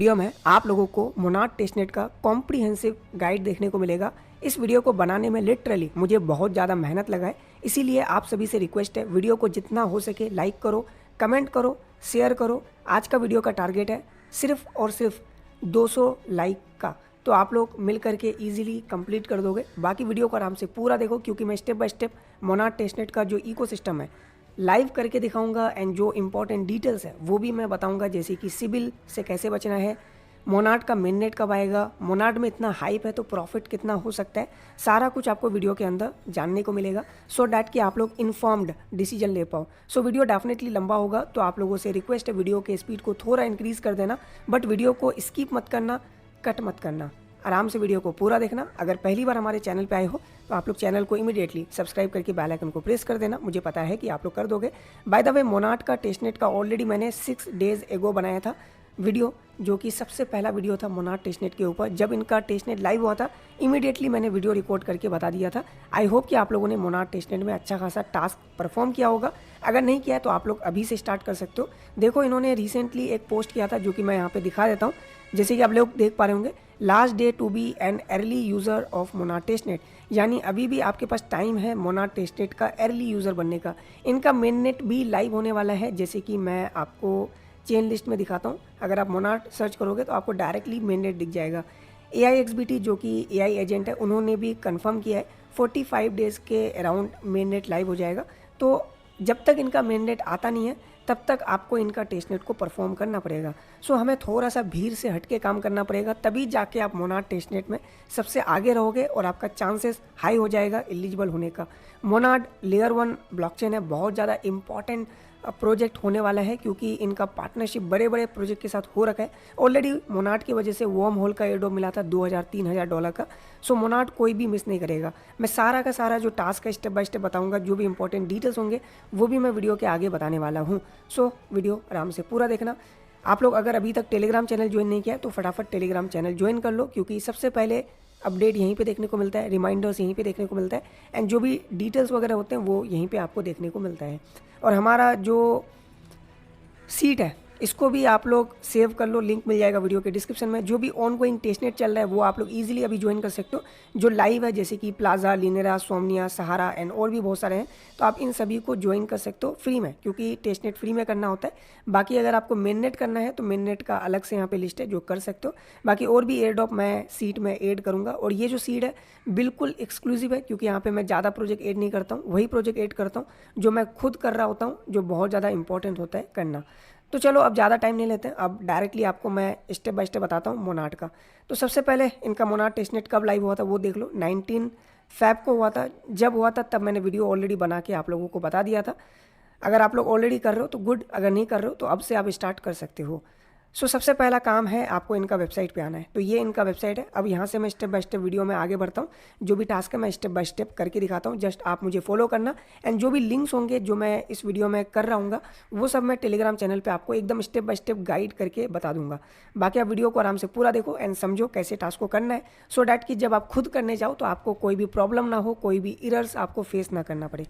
Video में आप लोगों को मोनाड टेस्टनेट का कॉम्प्रिहेंसिव गाइड देखने को मिलेगा। इस वीडियो को बनाने में लिटरली मुझे बहुत ज़्यादा मेहनत लगा है, इसीलिए आप सभी से रिक्वेस्ट है वीडियो को जितना हो सके लाइक करो, कमेंट करो, शेयर करो। आज का वीडियो का टारगेट है सिर्फ और सिर्फ 200 लाइक का, तो आप लोग मिल करके ईजिली कंप्लीट कर दोगे। बाकी वीडियो को आराम से पूरा देखो क्योंकि मैं step by step Monod testnet का जो इकोसिस्टम है लाइव करके दिखाऊंगा एंड जो इंपॉर्टेंट डिटेल्स है वो भी मैं बताऊंगा, जैसे कि सिबिल से कैसे बचना है, मोनाड का मेननेट कब आएगा, मोनाड में इतना हाइप है तो प्रॉफिट कितना हो सकता है, सारा कुछ आपको वीडियो के अंदर जानने को मिलेगा सो डैट कि आप लोग इन्फॉर्म्ड डिसीजन ले पाओ। सो वीडियो डेफिनेटली लंबा होगा, तो आप लोगों से रिक्वेस्ट है वीडियो के स्पीड को थोड़ा इंक्रीज कर देना, बट वीडियो को स्किप मत करना, कट मत करना, आराम से वीडियो को पूरा देखना। अगर पहली बार हमारे चैनल पे आए हो तो आप लोग चैनल को इमीडिएटली सब्सक्राइब करके बेल आइकन को प्रेस कर देना, मुझे पता है कि आप लोग कर दोगे। बाय द वे, मोनाड का टेस्टनेट का ऑलरेडी मैंने 6 डेज एगो बनाया था वीडियो, जो कि सबसे पहला वीडियो था मोनाड टेस्टनेट के ऊपर। जब इनका टेस्टनेट लाइव हुआ था इमीडिएटली मैंने वीडियो रिकॉर्ड करके बता दिया था। आई होप कि आप लोगों ने मोनाड टेस्टनेट में अच्छा खासा टास्क परफॉर्म किया होगा। अगर नहीं किया है तो आप लोग अभी से स्टार्ट कर सकते हो। देखो, इन्होंने रिसेंटली एक पोस्ट किया था जो कि मैं यहाँ पे दिखा देता हूँ, जैसे कि आप लोग देख पा रहे होंगे, last day to be an early user of Monad testnet, यानी अभी भी आपके पास टाइम है मोनाड टेस्टनेट का अर्ली यूज़र बनने का। इनका मेननेट भी लाइव होने वाला है, जैसे कि मैं आपको चेन लिस्ट में दिखाता हूँ। अगर आप मोनाड सर्च करोगे तो आपको डायरेक्टली मेननेट दिख जाएगा। AIXBT जो कि AI एजेंट है, उन्होंने भी कंफर्म किया है 45 डेज़ के अराउंड मेननेट लाइव हो जाएगा। तो जब तक इनका मेननेट आता नहीं है तब तक आपको इनका टेस्टनेट को परफॉर्म करना पड़ेगा। सो हमें थोड़ा सा भीड़ से हट के काम करना पड़ेगा, तभी जाके आप मोनाड टेस्टनेट में सबसे आगे रहोगे और आपका चांसेस हाई हो जाएगा एलिजिबल होने का। मोनाड लेयर 1 ब्लॉकचेन है, बहुत ज़्यादा इंपॉर्टेंट प्रोजेक्ट होने वाला है क्योंकि इनका पार्टनरशिप बड़े बड़े प्रोजेक्ट के साथ हो रखा है। ऑलरेडी मोनाड की वजह से वर्म होल का एयरड्रॉप मिला था $2000-3000 का। सो मोनाड कोई भी मिस नहीं करेगा। मैं सारा का सारा जो टास्क है स्टेप बाय स्टेप बताऊंगा, जो भी इंपॉर्टेंट डिटेल्स होंगे वो भी मैं वीडियो के आगे बताने वाला हूँ। सो वीडियो आराम से पूरा देखना। आप लोग अगर अभी तक टेलीग्राम चैनल ज्वाइन नहीं किया तो फटाफट टेलीग्राम चैनल ज्वाइन कर लो, क्योंकि सबसे पहले अपडेट यहीं पे देखने को मिलता है, रिमाइंडर्स यहीं पे देखने को मिलता है एंड जो भी डिटेल्स वगैरह होते हैं वो यहीं पे आपको देखने को मिलता है। और हमारा जो सीट है इसको भी आप लोग सेव कर लो, लिंक मिल जाएगा वीडियो के डिस्क्रिप्शन में। जो भी ऑनगोइंग टेस्टनेट चल रहा है वो आप लोग इजीली अभी ज्वाइन कर सकते हो। जो लाइव है जैसे कि प्लाजा, लिनेरा, सोमनिया, सहारा एंड और भी बहुत सारे हैं, तो आप इन सभी को ज्वाइन कर सकते हो फ्री में, क्योंकि टेस्टनेट फ्री में करना होता है। बाकी अगर आपको मेननेट करना है तो मेननेट का अलग से यहाँ पे लिस्ट है जो कर सकते हो। बाकी और भी एयरड्रॉप मैं सीट में ऐड करूँगा, और ये जो सीट है बिल्कुल एक्सक्लूसिव है क्योंकि यहाँ पे मैं ज़्यादा प्रोजेक्ट ऐड नहीं करता हूँ, वही प्रोजेक्ट ऐड करता हूँ जो मैं खुद कर रहा होता हूँ, जो बहुत ज़्यादा इंपॉर्टेंट होता है करना। तो चलो अब ज़्यादा टाइम नहीं लेते हैं, अब डायरेक्टली आपको मैं स्टेप बाय स्टेप बताता हूँ मोनाड का। तो सबसे पहले इनका मोनाड टेस्टनेट कब लाइव हुआ था वो देख लो। 19 फ़रवरी को हुआ था। जब हुआ था तब मैंने वीडियो ऑलरेडी बना के आप लोगों को बता दिया था। अगर आप लोग ऑलरेडी कर रहे हो तो गुड, अगर नहीं कर रहे हो तो अब से आप स्टार्ट कर सकते हो। सो सबसे पहला काम है आपको इनका वेबसाइट पे आना है। तो ये इनका वेबसाइट है। अब यहाँ से मैं स्टेप बाय स्टेप वीडियो में आगे बढ़ता हूँ, जो भी टास्क है मैं स्टेप बाय स्टेप करके दिखाता हूँ। जस्ट आप मुझे फॉलो करना एंड जो भी लिंक्स होंगे जो मैं इस वीडियो में कर रहा हूँ वो सब मैं टेलीग्राम चैनल पे आपको एकदम स्टेप बाय स्टेप गाइड करके बता दूंगा। बाकी आप वीडियो को आराम से पूरा देखो एंड समझो कैसे टास्क को करना है, सो डैट कि जब आप खुद करने जाओ तो आपको कोई भी प्रॉब्लम ना हो, कोई भी एरर्स आपको फेस ना करना पड़े।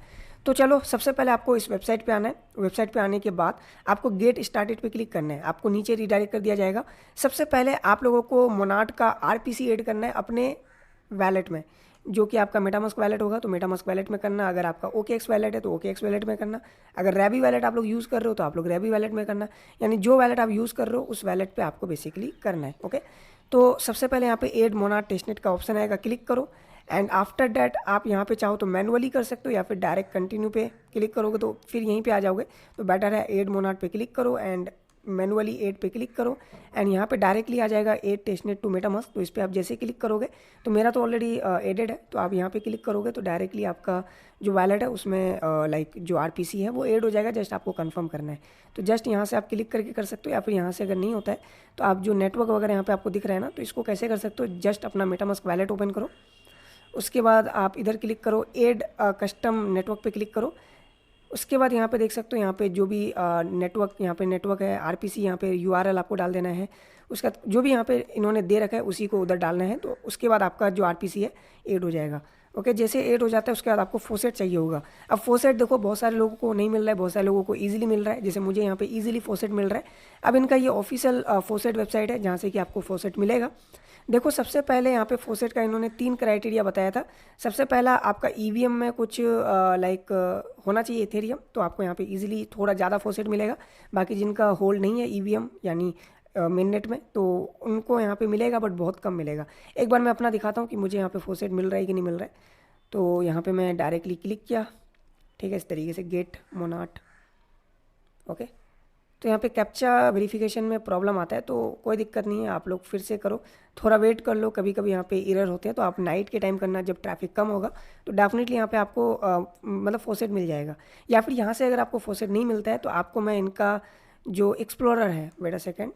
तो चलो सबसे पहले आपको इस वेबसाइट पे आना है। वेबसाइट पे आने के बाद आपको गेट स्टार्टेड पे क्लिक करना है, आपको नीचे रिडायरेक्ट कर दिया जाएगा। सबसे पहले आप लोगों को मोनाड का RPC ऐड करना है अपने वैलेट में, जो कि आपका मेटामास्क वैलेट होगा तो मेटामास्क वैलेट में करना। अगर आपका OKX वैलेट है तो OKX वैलेट में करना। अगर रैबी वैलेट आप लोग यूज़ कर रहे हो तो आप लोग रैबी वैलेट में करना, यानी जो वैलेट आप यूज़ कर रहे हो उस वैलेट पे आपको बेसिकली करना है। ओके, तो सबसे पहले यहाँ पे ऐड मोनाड टेस्टनेट का ऑप्शन आएगा, क्लिक करो एंड आफ्टर डैट आप यहाँ पे चाहो तो मैनुअली कर सकते हो या फिर डायरेक्ट कंटिन्यू पे क्लिक करोगे तो फिर यहीं पे आ जाओगे। तो बेटर है ऐड मोनाड पे क्लिक करो एंड मैनुअली ऐड पे क्लिक करो एंड यहाँ पे डायरेक्टली आ जाएगा ऐड टेस्टनेट टू मेटामास्क। तो इस पर आप जैसे क्लिक करोगे तो मेरा तो ऑलरेडी एडेड है, तो आप यहाँ पे क्लिक करोगे तो डायरेक्टली आपका जो वैलेट है उसमें लाइक जो RPC है वो ऐड हो जाएगा। जस्ट आपको कंफर्म करना है, तो जस्ट यहाँ से आप क्लिक करके कर सकते हो, या फिर यहाँ से अगर नहीं होता है तो आप जो नेटवर्क वगैरह यहाँ पे आपको दिख रहा है ना, तो इसको कैसे कर सकते हो, जस्ट अपना मेटामास्क वैलेट ओपन करो। उसके बाद आप इधर क्लिक करो, ऐड कस्टम नेटवर्क पे क्लिक करो। उसके बाद यहाँ पे देख सकते हो यहाँ पे जो भी नेटवर्क यहाँ पे नेटवर्क है RPC, यहाँ पे URL आपको डाल देना है। उसका जो भी यहाँ पे इन्होंने दे रखा है उसी को उधर डालना है, तो उसके बाद आपका जो RPC है ऐड हो जाएगा। ओके। जैसे 8 हो जाता है उसके बाद आपको फोसेट चाहिए होगा। अब फोसेट देखो बहुत सारे लोगों को नहीं मिल रहा है, बहुत सारे लोगों को ईजिली मिल रहा है, जैसे मुझे यहाँ पे ईजिली फोसेट मिल रहा है। अब इनका ये ऑफिशियल फोसेट वेबसाइट है जहाँ से कि आपको फोसेट मिलेगा। देखो सबसे पहले यहाँ पे फोसेट का इन्होंने 3 क्राइटेरिया बताया था। सबसे पहला आपका ईवीएम में कुछ लाइक होना चाहिए इथेरियम, तो आपको यहाँ पे इजीली थोड़ा ज़्यादा फोसेट मिलेगा। बाकी जिनका होल्ड नहीं है ईवीएम यानी मेन नेट में, तो उनको यहाँ पे मिलेगा बट बहुत कम मिलेगा। एक बार मैं अपना दिखाता हूँ कि मुझे यहाँ पे फोसेट मिल रहा है कि नहीं मिल रहा है। तो यहाँ पे मैं डायरेक्टली क्लिक किया, ठीक है, इस तरीके से गेट मोनाट। ओके, तो यहाँ पे कैप्चा वेरिफिकेशन में प्रॉब्लम आता है, तो कोई दिक्कत नहीं है, आप लोग फिर से करो, थोड़ा वेट कर लो। कभी कभी यहाँ पे एरर होते हैं, तो आप नाइट के टाइम करना जब ट्रैफिक कम होगा, तो डेफिनेटली यहाँ पे आपको मतलब फोसेट मिल जाएगा। या फिर यहाँ से अगर आपको फोसेट नहीं मिलता है तो आपको मैं इनका जो एक्सप्लोरर है, वेट अ सेकेंड,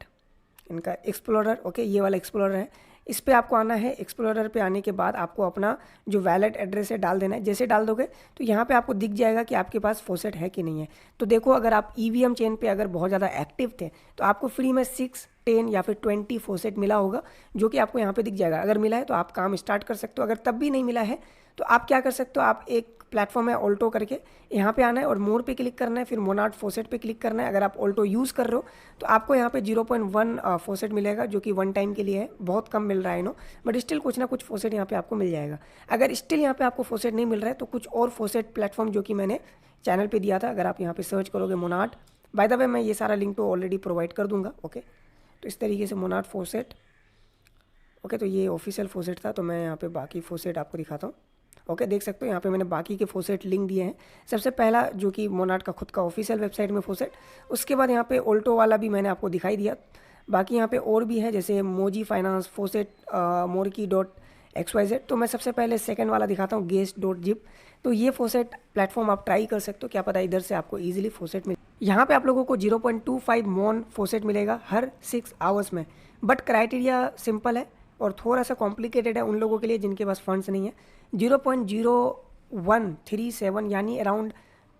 इनका एक्सप्लोरर, ओके, ये वाला एक्सप्लोरर है, इस पर आपको आना है। एक्सप्लोरर पे आने के बाद आपको अपना जो वैलेट एड्रेस है डाल देना है। जैसे डाल दोगे तो यहाँ पे आपको दिख जाएगा कि आपके पास फोसेट है कि नहीं है। तो देखो अगर आप ईवीएम चेन पे अगर बहुत ज़्यादा एक्टिव थे तो आपको फ्री में 6, 10 या फिर 20 फोसेट मिला होगा, जो कि आपको यहाँ पे दिख जाएगा। अगर मिला है तो आप काम स्टार्ट कर सकते हो। अगर तब भी नहीं मिला है तो आप क्या कर सकते हो, आप एक प्लेटफॉर्म है ऑल्टो करके, यहाँ पे आना है और मोर पे क्लिक करना है, फिर मोनाट फोसेट पे क्लिक करना है। अगर आप ऑल्टो यूज़ कर रहे हो तो आपको यहाँ पे 0.1 फोसेट मिलेगा, जो कि 1 टाइम के लिए है। बहुत कम मिल रहा है नो, बट स्टिल कुछ ना कुछ फोसेट यहाँ पे आपको मिल जाएगा। अगर स्टिल यहाँ पे आपको फोसेट नहीं मिल रहा है तो कुछ और फोसेट प्लेटफॉर्म जो कि मैंने चैनल पर दिया था, अगर आप यहाँ पर सर्च करोगे मोनाट, बाय द वे मैं ये सारा लिंक तो ऑलरेडी प्रोवाइड कर दूंगा। ओके, तो इस तरीके से मोनाट फोसेट, ओके, तो ये ऑफिशियल फोसेट था। तो मैं यहाँ पे बाकी फोसेट आपको दिखाता हूँ। ओके, देख सकते हो यहाँ पे मैंने बाकी के फोसेट लिंक दिए हैं। सबसे पहला जो कि मोनाट का खुद का ऑफिशियल वेबसाइट में फोसेट, उसके बाद यहाँ पे ऑल्टो वाला भी मैंने आपको दिखाई दिया। बाकी यहाँ पे और भी है, जैसे मोजी फाइनेंस फोसेट, morki.xyz। तो मैं सबसे पहले सेकंड वाला दिखाता हूँ, गेस.जिप। तो ये फोसेट प्लेटफॉर्म आप ट्राई कर सकते हो, क्या पता इधर से आपको ईजिली फोसेट मिले। यहाँ पे आप लोगों को 0.25 मोन फोसेट मिलेगा हर 6 आवर्स में। बट क्राइटेरिया सिंपल है और थोड़ा सा कॉम्प्लिकेटेड है उन लोगों के लिए जिनके पास फंड्स नहीं है। 0.0137 यानी अराउंड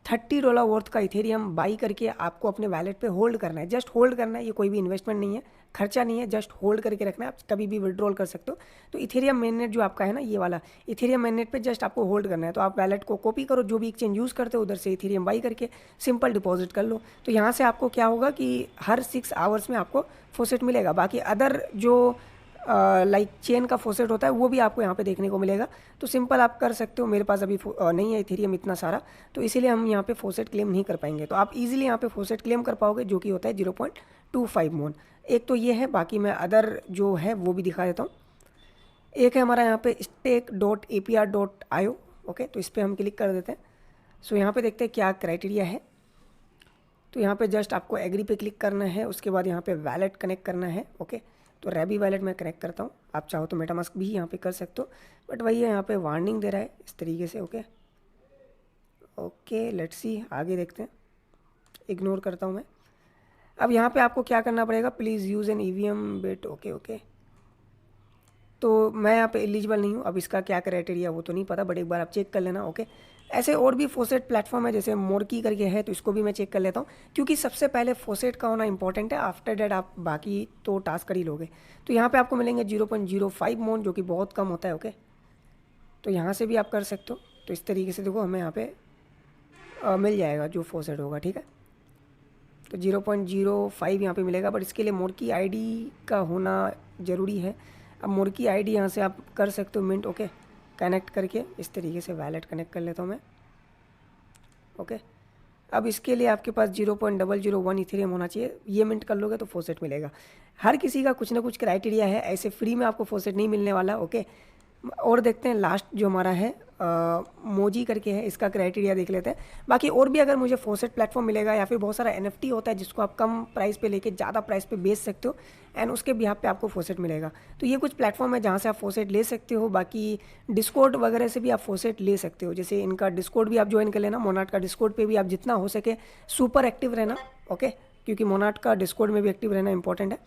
$30 वर्थ का इथेरियम बाई करके आपको अपने वैलेट पे होल्ड करना है। जस्ट होल्ड करना है, ये कोई भी इन्वेस्टमेंट नहीं है, खर्चा नहीं है, जस्ट होल्ड करके रखना है। आप कभी भी विड्रॉल कर सकते हो। तो इथेरियम मेननेट जो आपका है ना, ये वाला इथेरियम मेननेट पे जस्ट आपको होल्ड करना है। तो आप वैलेट को कॉपी करो, जो भी एक्सचेंज यूज़ करते हो उधर से इथेरियम बाई करके सिंपल डिपॉजिट कर लो। तो यहाँ से आपको क्या होगा कि हर 6 आवर्स में आपको फोसेट मिलेगा। बाकी अदर जो लाइक चेन का फोसेट होता है वो भी आपको यहाँ पे देखने को मिलेगा। तो सिंपल आप कर सकते हो। मेरे पास अभी नहीं है इथेरियम इतना सारा, तो इसीलिए हम यहाँ पे फोसेट क्लेम नहीं कर पाएंगे। तो आप इजीली यहाँ पे फोसेट क्लेम कर पाओगे, जो कि होता है 0.25 मोन। एक तो ये है, बाकी मैं अदर जो है वो भी दिखा देता हूँ। एक है हमारा यहाँ पे stake.apr.io। ओके, तो इस पर हम क्लिक कर देते हैं। सो यहाँ पे देखते हैं क्या क्राइटेरिया है। तो यहाँ पे जस्ट आपको एग्री पे क्लिक करना है, उसके बाद यहाँ पे वैलेट कनेक्ट करना है। ओके, तो रैबी वैलेट मैं कनेक्ट करता हूँ, आप चाहो तो मेटामास्क भी यहाँ पे कर सकते हो, बट वही है यहाँ पे वार्निंग दे रहा है इस तरीके से। ओके ओके, लेट्स सी, आगे देखते हैं। इग्नोर करता हूँ मैं। अब यहाँ पे आपको क्या करना पड़ेगा, please use an EVM bit. Okay okay, तो मैं यहाँ पे एलिजिबल नहीं हूँ। अब इसका क्या क्राइटेरिया वो तो नहीं पता, बट एक बार आप चेक कर लेना। ओके, ऐसे और भी फोसेट प्लेटफॉर्म है, जैसे मोरकी करके है, तो इसको भी मैं चेक कर लेता हूँ, क्योंकि सबसे पहले फोसेट का होना इंपॉर्टेंट है। आफ्टर डेट आप बाकी तो टास्क कर ही लोगे। तो यहाँ पे आपको मिलेंगे 0.05 मोन, जो कि बहुत कम होता है। ओके, तो यहाँ से भी आप कर सकते हो। तो इस तरीके से देखो हमें यहाँ पे मिल जाएगा जो फोसेट होगा, ठीक है। तो 0.05 यहाँ पे मिलेगा, बट इसके लिए मोरकी आईडी का होना ज़रूरी है। अब मोरकी आईडी यहाँ से आप कर सकते हो मिंट। ओके, कनेक्ट करके इस तरीके से वैलेट कनेक्ट कर लेता हूँ मैं। ओके, अब इसके लिए आपके पास 0.001 इथेरियम होना चाहिए। ये मिंट कर लोगे तो फोसेट मिलेगा। हर किसी का कुछ ना कुछ क्राइटेरिया है, ऐसे फ्री में आपको फोसेट नहीं मिलने वाला। ओके, और देखते हैं लास्ट जो हमारा है मोजी करके है, इसका क्राइटेरिया देख लेते हैं। बाकी और भी अगर मुझे फोसेट प्लेटफॉर्म मिलेगा, या फिर बहुत सारा NFT होता है जिसको आप कम प्राइस पे लेके ज़्यादा प्राइस पे बेच सकते हो, एंड उसके बिहाफ पे आपको फोसेट मिलेगा। तो ये कुछ प्लेटफॉर्म है जहाँ से आप फोसेट ले सकते हो। बाकी डिस्कॉर्ड वगैरह से भी आप फोसेट ले सकते हो, जैसे इनका डिस्कॉर्ड भी आप ज्वाइन कर लेना। मोनाट का डिस्कॉर्ड पे भी आप जितना हो सके सुपर एक्टिव रहना। ओके, क्योंकि मोनाट का डिस्कॉर्ड में भी एक्टिव रहना इंपॉर्टेंट है।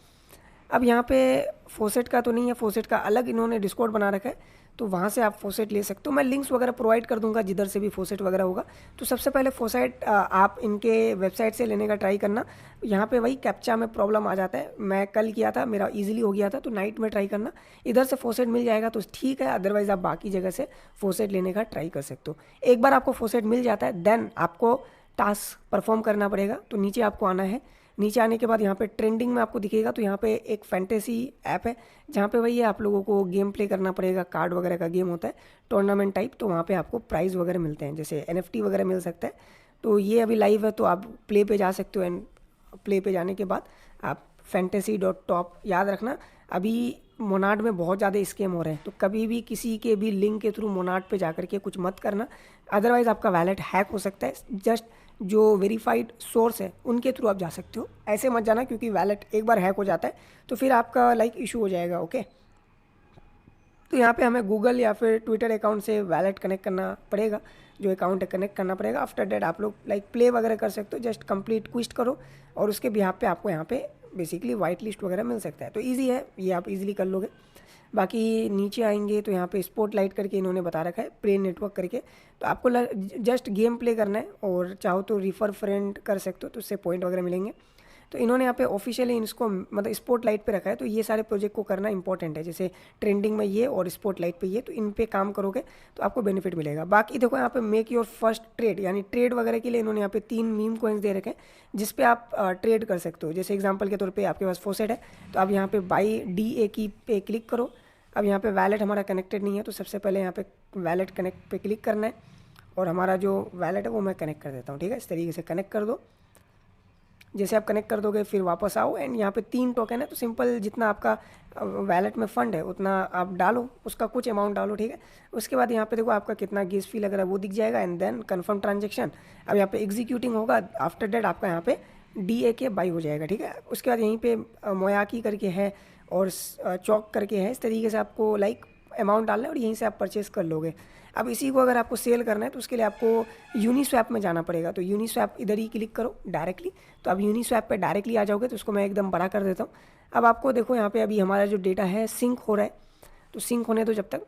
अब यहाँ पे फोसेट का तो नहीं है, फोसेट का अलग इन्होंने डिस्कॉर्ड बना रखा है। तो वहाँ से आप फॉसेट ले सकते हो। मैं लिंक्स वगैरह प्रोवाइड कर दूंगा जिधर से भी फॉसेट वगैरह होगा। तो सबसे पहले फॉसेट आप इनके वेबसाइट से लेने का ट्राई करना। यहाँ पे वही कैप्चा में प्रॉब्लम आ जाता है, मैं कल किया था, मेरा इजीली हो गया था, तो नाइट में ट्राई करना। इधर से फॉसेट मिल जाएगा तो ठीक है, अदरवाइज़ आप बाकी जगह से फॉसेट लेने का ट्राई कर सकते हो। एक बार आपको फॉसेट मिल जाता है देन आपको टास्क परफॉर्म करना पड़ेगा। तो नीचे आपको आना है, नीचे आने के बाद यहाँ पे ट्रेंडिंग में आपको दिखेगा, तो यहाँ पे एक फैंटेसी ऐप है जहाँ पे वही आप लोगों को गेम प्ले करना पड़ेगा, कार्ड वगैरह का गेम होता है टूर्नामेंट टाइप। तो वहाँ पे आपको प्राइज़ वगैरह मिलते हैं, जैसे NFT वगैरह मिल सकता है। तो ये अभी लाइव है तो आप प्ले पे जा सकते हो, एंड प्ले पे जाने के बाद आप fantasy.top याद रखना। अभी मोनाड में बहुत ज़्यादा स्कैम हो रहे हैं, तो कभी भी किसी के भी लिंक के थ्रू मोनाड पे जा करके कुछ मत करना, अदरवाइज़ आपका वैलेट हैक हो सकता है। जस्ट जो वेरीफाइड सोर्स है उनके थ्रू आप जा सकते हो, ऐसे मत जाना, क्योंकि वैलेट एक बार हैक हो जाता है तो फिर आपका इशू हो जाएगा। ओके, तो यहाँ पे हमें गूगल या फिर ट्विटर अकाउंट से वैलेट कनेक्ट करना पड़ेगा, जो अकाउंट है कनेक्ट करना पड़ेगा। आफ्टर डेट आप लोग प्ले वगैरह कर सकते हो, जस्ट कंप्लीट क्विस्ट करो और उसके बिहाफ पे आपको यहाँ पे बेसिकली वाइट लिस्ट वगैरह मिल सकता है। तो ईजी है, ये आप इजीली कर लोगे। बाकी नीचे आएंगे तो यहाँ पे स्पॉटलाइट करके इन्होंने बता रखा है, प्ले नेटवर्क करके। तो आपको जस्ट गेम प्ले करना है, और चाहो तो रिफर फ्रेंड कर सकते हो, तो उससे पॉइंट वगैरह मिलेंगे। तो इन्होंने यहाँ पे ऑफिशियली इसको स्पॉटलाइट पे रखा है। तो ये सारे प्रोजेक्ट को करना इंपॉर्टेंट है, जैसे ट्रेंडिंग में ये और स्पॉटलाइट पे ये, तो इन पे काम करोगे तो आपको बेनिफिट मिलेगा। बाकी देखो यहाँ पे मेक योर फर्स्ट ट्रेड, यानी ट्रेड वगैरह के लिए इन्होंने यहाँ पे 3 मीम कॉइन्स दे रखे हैं जिस पे आप ट्रेड कर सकते हो। जैसे एग्जाम्पल के तौर पर आपके पास फॉसेट है, तो आप यहाँ पे बाई DA की पे क्लिक करो। अब यहाँ पे वैलेट हमारा कनेक्टेड नहीं है, तो सबसे पहले यहाँ पे वैलेट कनेक्ट पे क्लिक करना है, और हमारा जो वैलेट है वो मैं कनेक्ट कर देता हूँ। ठीक है, इस तरीके से कनेक्ट कर दो। जैसे आप कनेक्ट कर दोगे फिर वापस आओ, एंड यहाँ पे 3 टोकन है, तो सिंपल जितना आपका वैलेट में फंड है उतना आप डालो, उसका कुछ अमाउंट डालो। ठीक है, उसके बाद यहाँ पे देखो आपका कितना गैस फी लग रहा है वो दिख जाएगा, एंड देन कन्फर्म ट्रांजेक्शन। अब यहाँ पे एग्जीक्यूटिंग होगा, आफ्टर डेट आपका यहाँ पे DA के बाई हो जाएगा। ठीक है, उसके बाद यहीं पे मोयाकी करके है और चौक करके है, इस तरीके से आपको अमाउंट डालना है और यहीं से आप परचेस कर लोगे। अब इसी को अगर आपको सेल करना है तो उसके लिए आपको यूनिस्वैप में जाना पड़ेगा। तो यूनिस्वैप इधर ही क्लिक करो डायरेक्टली, तो अब यूनिस्वैप पे डायरेक्टली आ जाओगे। तो उसको मैं एकदम बड़ा कर देता हूँ। अब आपको देखो यहाँ पे अभी हमारा जो डेटा है सिंक हो रहा है, तो सिंक होने दो जब तक।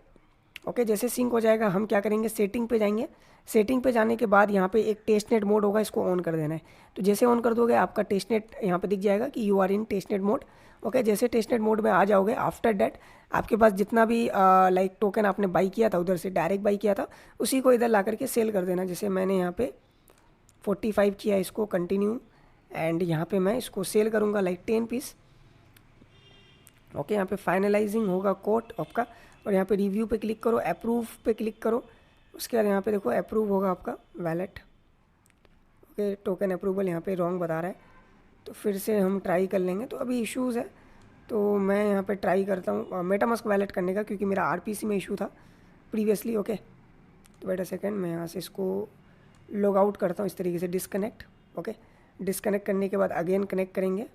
ओके, जैसे सिंक हो जाएगा हम क्या करेंगे, सेटिंग पे जाएंगे। सेटिंग पे जाने के बाद यहाँ पे एक टेस्टनेट मोड होगा, इसको ऑन कर देना है। तो जैसे ऑन कर दोगे आपका टेस्टनेट यहाँ पे दिख जाएगा कि you are in testnet mode. Okay, जैसे टेस्टनेट मोड में आ जाओगे, आफ्टर डेट आपके पास जितना भी टोकन आपने बाई किया था, उधर से डायरेक्ट बाई किया था, उसी को इधर ला करके सेल कर देना। जैसे मैंने यहाँ पे 45 किया, इसको कंटिन्यू, एंड यहाँ पे मैं इसको सेल करूँगा 10 पीस। ओके, यहाँ पे फाइनलाइजिंग होगा कोड आपका, और यहाँ पे रिव्यू पे क्लिक करो, अप्रूव पे क्लिक करो। उसके बाद यहाँ पे देखो अप्रूव होगा आपका वैलेट। ओके, टोकन अप्रूवल यहाँ पे रॉन्ग बता रहा है, तो फिर से हम ट्राई कर लेंगे। तो अभी इश्यूज़ है, तो मैं यहाँ पे ट्राई करता हूँ मेटामास्क वैलेट करने का, क्योंकि मेरा RPC में इशू था प्रीवियसली। ओके, तो वेट अ सेकेंड, मैं यहाँ से इसको लॉग आउट करता हूँ इस तरीके से, डिस्कनेक्ट। ओके, डिस्कनेक्ट करने के बाद अगेन कनेक्ट करेंगे,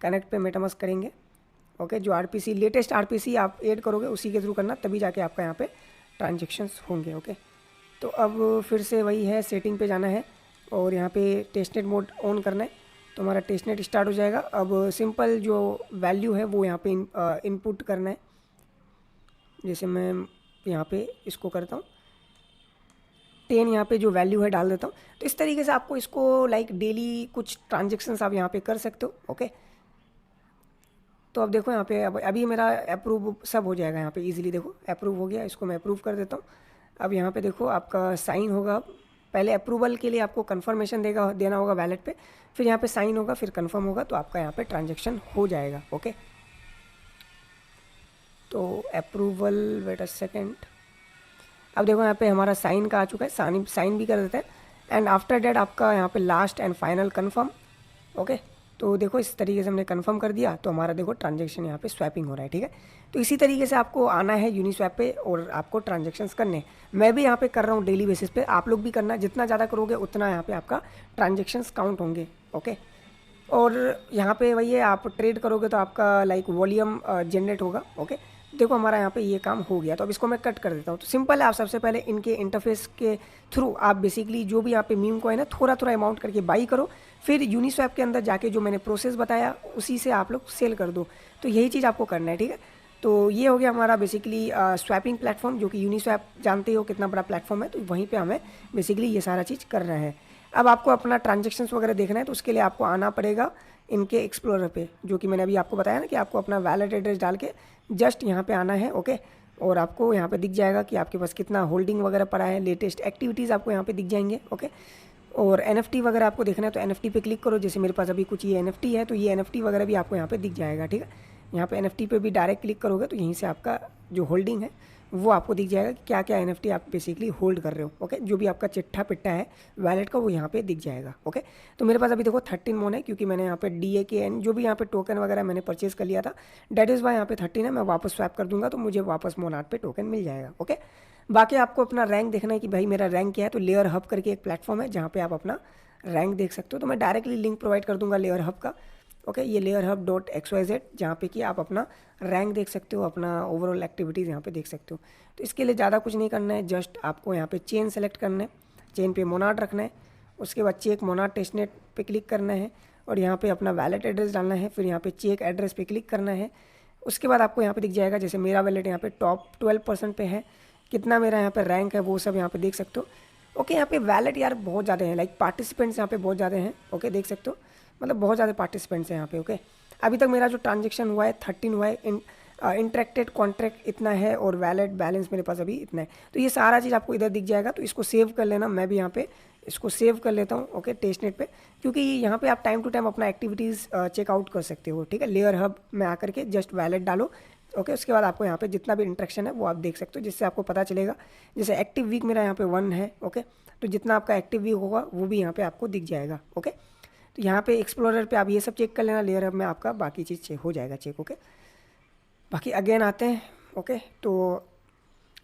कनेक्ट पे मेटामास्क करेंगे। ओके, जो RPC लेटेस्ट RPC आप ऐड करोगे उसी के थ्रू करना, तभी जाके आपका यहाँ पे ट्रांजेक्शन्स होंगे। ओके, तो अब फिर से वही है, सेटिंग पे जाना है और यहाँ पे टेस्टनेट मोड ऑन करना है, तो हमारा टेस्टनेट स्टार्ट हो जाएगा। अब सिंपल जो वैल्यू है वो यहाँ पे इनपुट करना है। जैसे मैं यहाँ पे इसको करता हूँ 10, यहाँ पे जो वैल्यू है डाल देता हूँ। तो इस तरीके से आपको इसको डेली कुछ ट्रांजेक्शन्स आप यहाँ पे कर सकते हो। ओके, तो अब देखो यहाँ पे अभी मेरा अप्रूव सब हो जाएगा, यहाँ पे इजीली देखो अप्रूव हो गया, इसको मैं अप्रूव कर देता हूँ। अब यहाँ पे देखो आपका साइन होगा, पहले अप्रूवल के लिए आपको कंफर्मेशन देना होगा वैलेट पे, फिर यहाँ पे साइन होगा, फिर कंफर्म होगा, तो आपका यहाँ पे ट्रांजेक्शन हो जाएगा। ओके, तो अप्रूवल, वेट अ सेकेंड, अब देखो यहाँ पे हमारा साइन का आ चुका है, साइन भी कर देते हैं, एंड आफ्टर डेट आपका यहाँ पे last and final confirm. Okay, तो देखो इस तरीके से हमने कंफर्म कर दिया, तो हमारा देखो ट्रांजेक्शन यहाँ पे स्वैपिंग हो रहा है। ठीक है, तो इसी तरीके से आपको आना है यूनिस्वैप पे और आपको ट्रांजेक्शन्स करने। मैं भी यहाँ पे कर रहा हूँ डेली बेसिस पे, आप लोग भी करना, जितना ज़्यादा करोगे उतना यहाँ पे आपका ट्रांजेक्शन्स काउंट होंगे। ओके, और यहाँ पे वही है, आप ट्रेड करोगे तो आपका वॉल्यूम जनरेट होगा। ओके, देखो हमारा यहाँ पे ये काम हो गया, तो अब इसको मैं कट कर देता हूँ। तो सिंपल है, आप सबसे पहले इनके इंटरफेस के थ्रू आप बेसिकली जो भी यहाँ पे मीम को है ना, थोड़ा थोड़ा अमाउंट करके बाई करो, फिर यूनिस्वैप के अंदर जाके जो मैंने प्रोसेस बताया उसी से आप लोग सेल कर दो। तो यही चीज़ आपको करना है। ठीक है, तो ये हो गया हमारा बेसिकली स्वैपिंग प्लेटफॉर्म, जो कि यूनिस्वैप जानते हो कितना बड़ा प्लेटफॉर्म है, तो वहीं पे हमें बेसिकली ये सारा चीज़ कर रहे हैं। अब आपको अपना ट्रांजेक्शन्स वगैरह देखना है, तो उसके लिए आपको आना पड़ेगा इनके एक्सप्लोरर पे, जो कि मैंने अभी आपको बताया ना कि आपको अपना वैलेट एड्रेस डाल के जस्ट यहाँ पे आना है। ओके, और आपको यहाँ पे दिख जाएगा कि आपके पास कितना होल्डिंग वगैरह पड़ा है, लेटेस्ट एक्टिविटीज़ आपको यहाँ पे दिख जाएंगे। ओके, और NFT वगैरह आपको देखना है तो NFT पे क्लिक करो। जैसे मेरे पास अभी कुछ ये NFT है, तो ये NFT वगैरह भी आपको यहाँ पे दिख जाएगा। ठीक है, यहाँ पे NFT पे भी डायरेक्ट क्लिक करोगे तो यहीं से आपका जो होल्डिंग है वो आपको दिख जाएगा कि क्या क्या NFT आप बेसिकली होल्ड कर रहे हो। ओके, जो भी आपका चिट्ठा पिट्टा है वैलेट का वो यहाँ पे दिख जाएगा। ओके, तो मेरे पास अभी देखो 13 मोन है, क्योंकि मैंने यहाँ पे DAKN जो भी यहाँ पे टोकन वगैरह मैंने परचेज कर लिया था, डेट इज़ वाई यहाँ पे 13 है। मैं वापस स्वैप कर दूंगा तो मुझे वापस मोनाट पे टोकन मिल जाएगा। ओके, बाकी आपको अपना रैंक देखना है कि भाई मेरा रैंक क्या है, तो लेयर हब करके एक प्लेटफॉर्म है जहाँ पे आप अपना रैंक देख सकते हो। तो मैं डायरेक्टली लिंक प्रोवाइड कर दूंगा लेयर हब का। ओके, ये layerhub.xyz जहाँ पे कि आप अपना रैंक देख सकते हो, अपना ओवरऑल एक्टिविटीज़ यहाँ पे देख सकते हो। तो इसके लिए ज़्यादा कुछ नहीं करना है, जस्ट आपको यहाँ पे चेन सेलेक्ट करना है, चेन पे मोनाट रखना है, उसके बाद चेक मोनाट टेस्टनेट पे क्लिक करना है और यहाँ पे अपना वैलेट एड्रेस डालना है, फिर यहाँ पे चेक एड्रेस पे क्लिक करना है। उसके बाद आपको यहाँ पे दिख जाएगा, जैसे मेरा वैलेट यहाँ पे टॉप 12% पे है, कितना मेरा यहाँ पे रैंक है वो सब यहाँ पे देख सकते हो। ओके, यहाँ पे वैलेट यार बहुत ज़्यादा हैं, लाइक पार्टिसिपेंट्स यहाँ पे बहुत ज़्यादा हैं। ओके, देख सकते हो, मतलब बहुत ज़्यादा पार्टिसिपेंट्स हैं यहाँ पे। ओके, अभी तक मेरा जो ट्रांजेक्शन हुआ है 13 हुआ है, इंटरेक्टेड कॉन्ट्रैक्ट इतना है और वैलेट बैलेंस मेरे पास अभी इतना है। तो ये सारा चीज़ आपको इधर दिख जाएगा, तो इसको सेव कर लेना। मैं भी यहाँ पे इसको सेव कर लेता हूँ। ओके, टेस्टनेट पे, क्योंकि यहाँ पे आप टाइम टू टाइम अपना एक्टिविटीज़ चेकआउट कर सकते हो। ठीक है, लेयर हब में आकर के जस्ट वैलेट डालो। ओके, उसके बाद आपको यहाँ पे जितना भी इंटरेक्शन है वो आप देख सकते हो, जिससे आपको पता चलेगा। जैसे एक्टिव वीक मेरा यहाँ पे 1 है। ओके, तो जितना आपका एक्टिव वीक होगा वो भी यहाँ पे आपको दिख जाएगा। ओके, तो यहाँ पे एक्सप्लोरर पे आप ये सब चेक कर लेना, लेयर हब में आपका बाकी चीज़ चेक हो जाएगा चेक। ओके, बाकी अगेन आते हैं। ओके, तो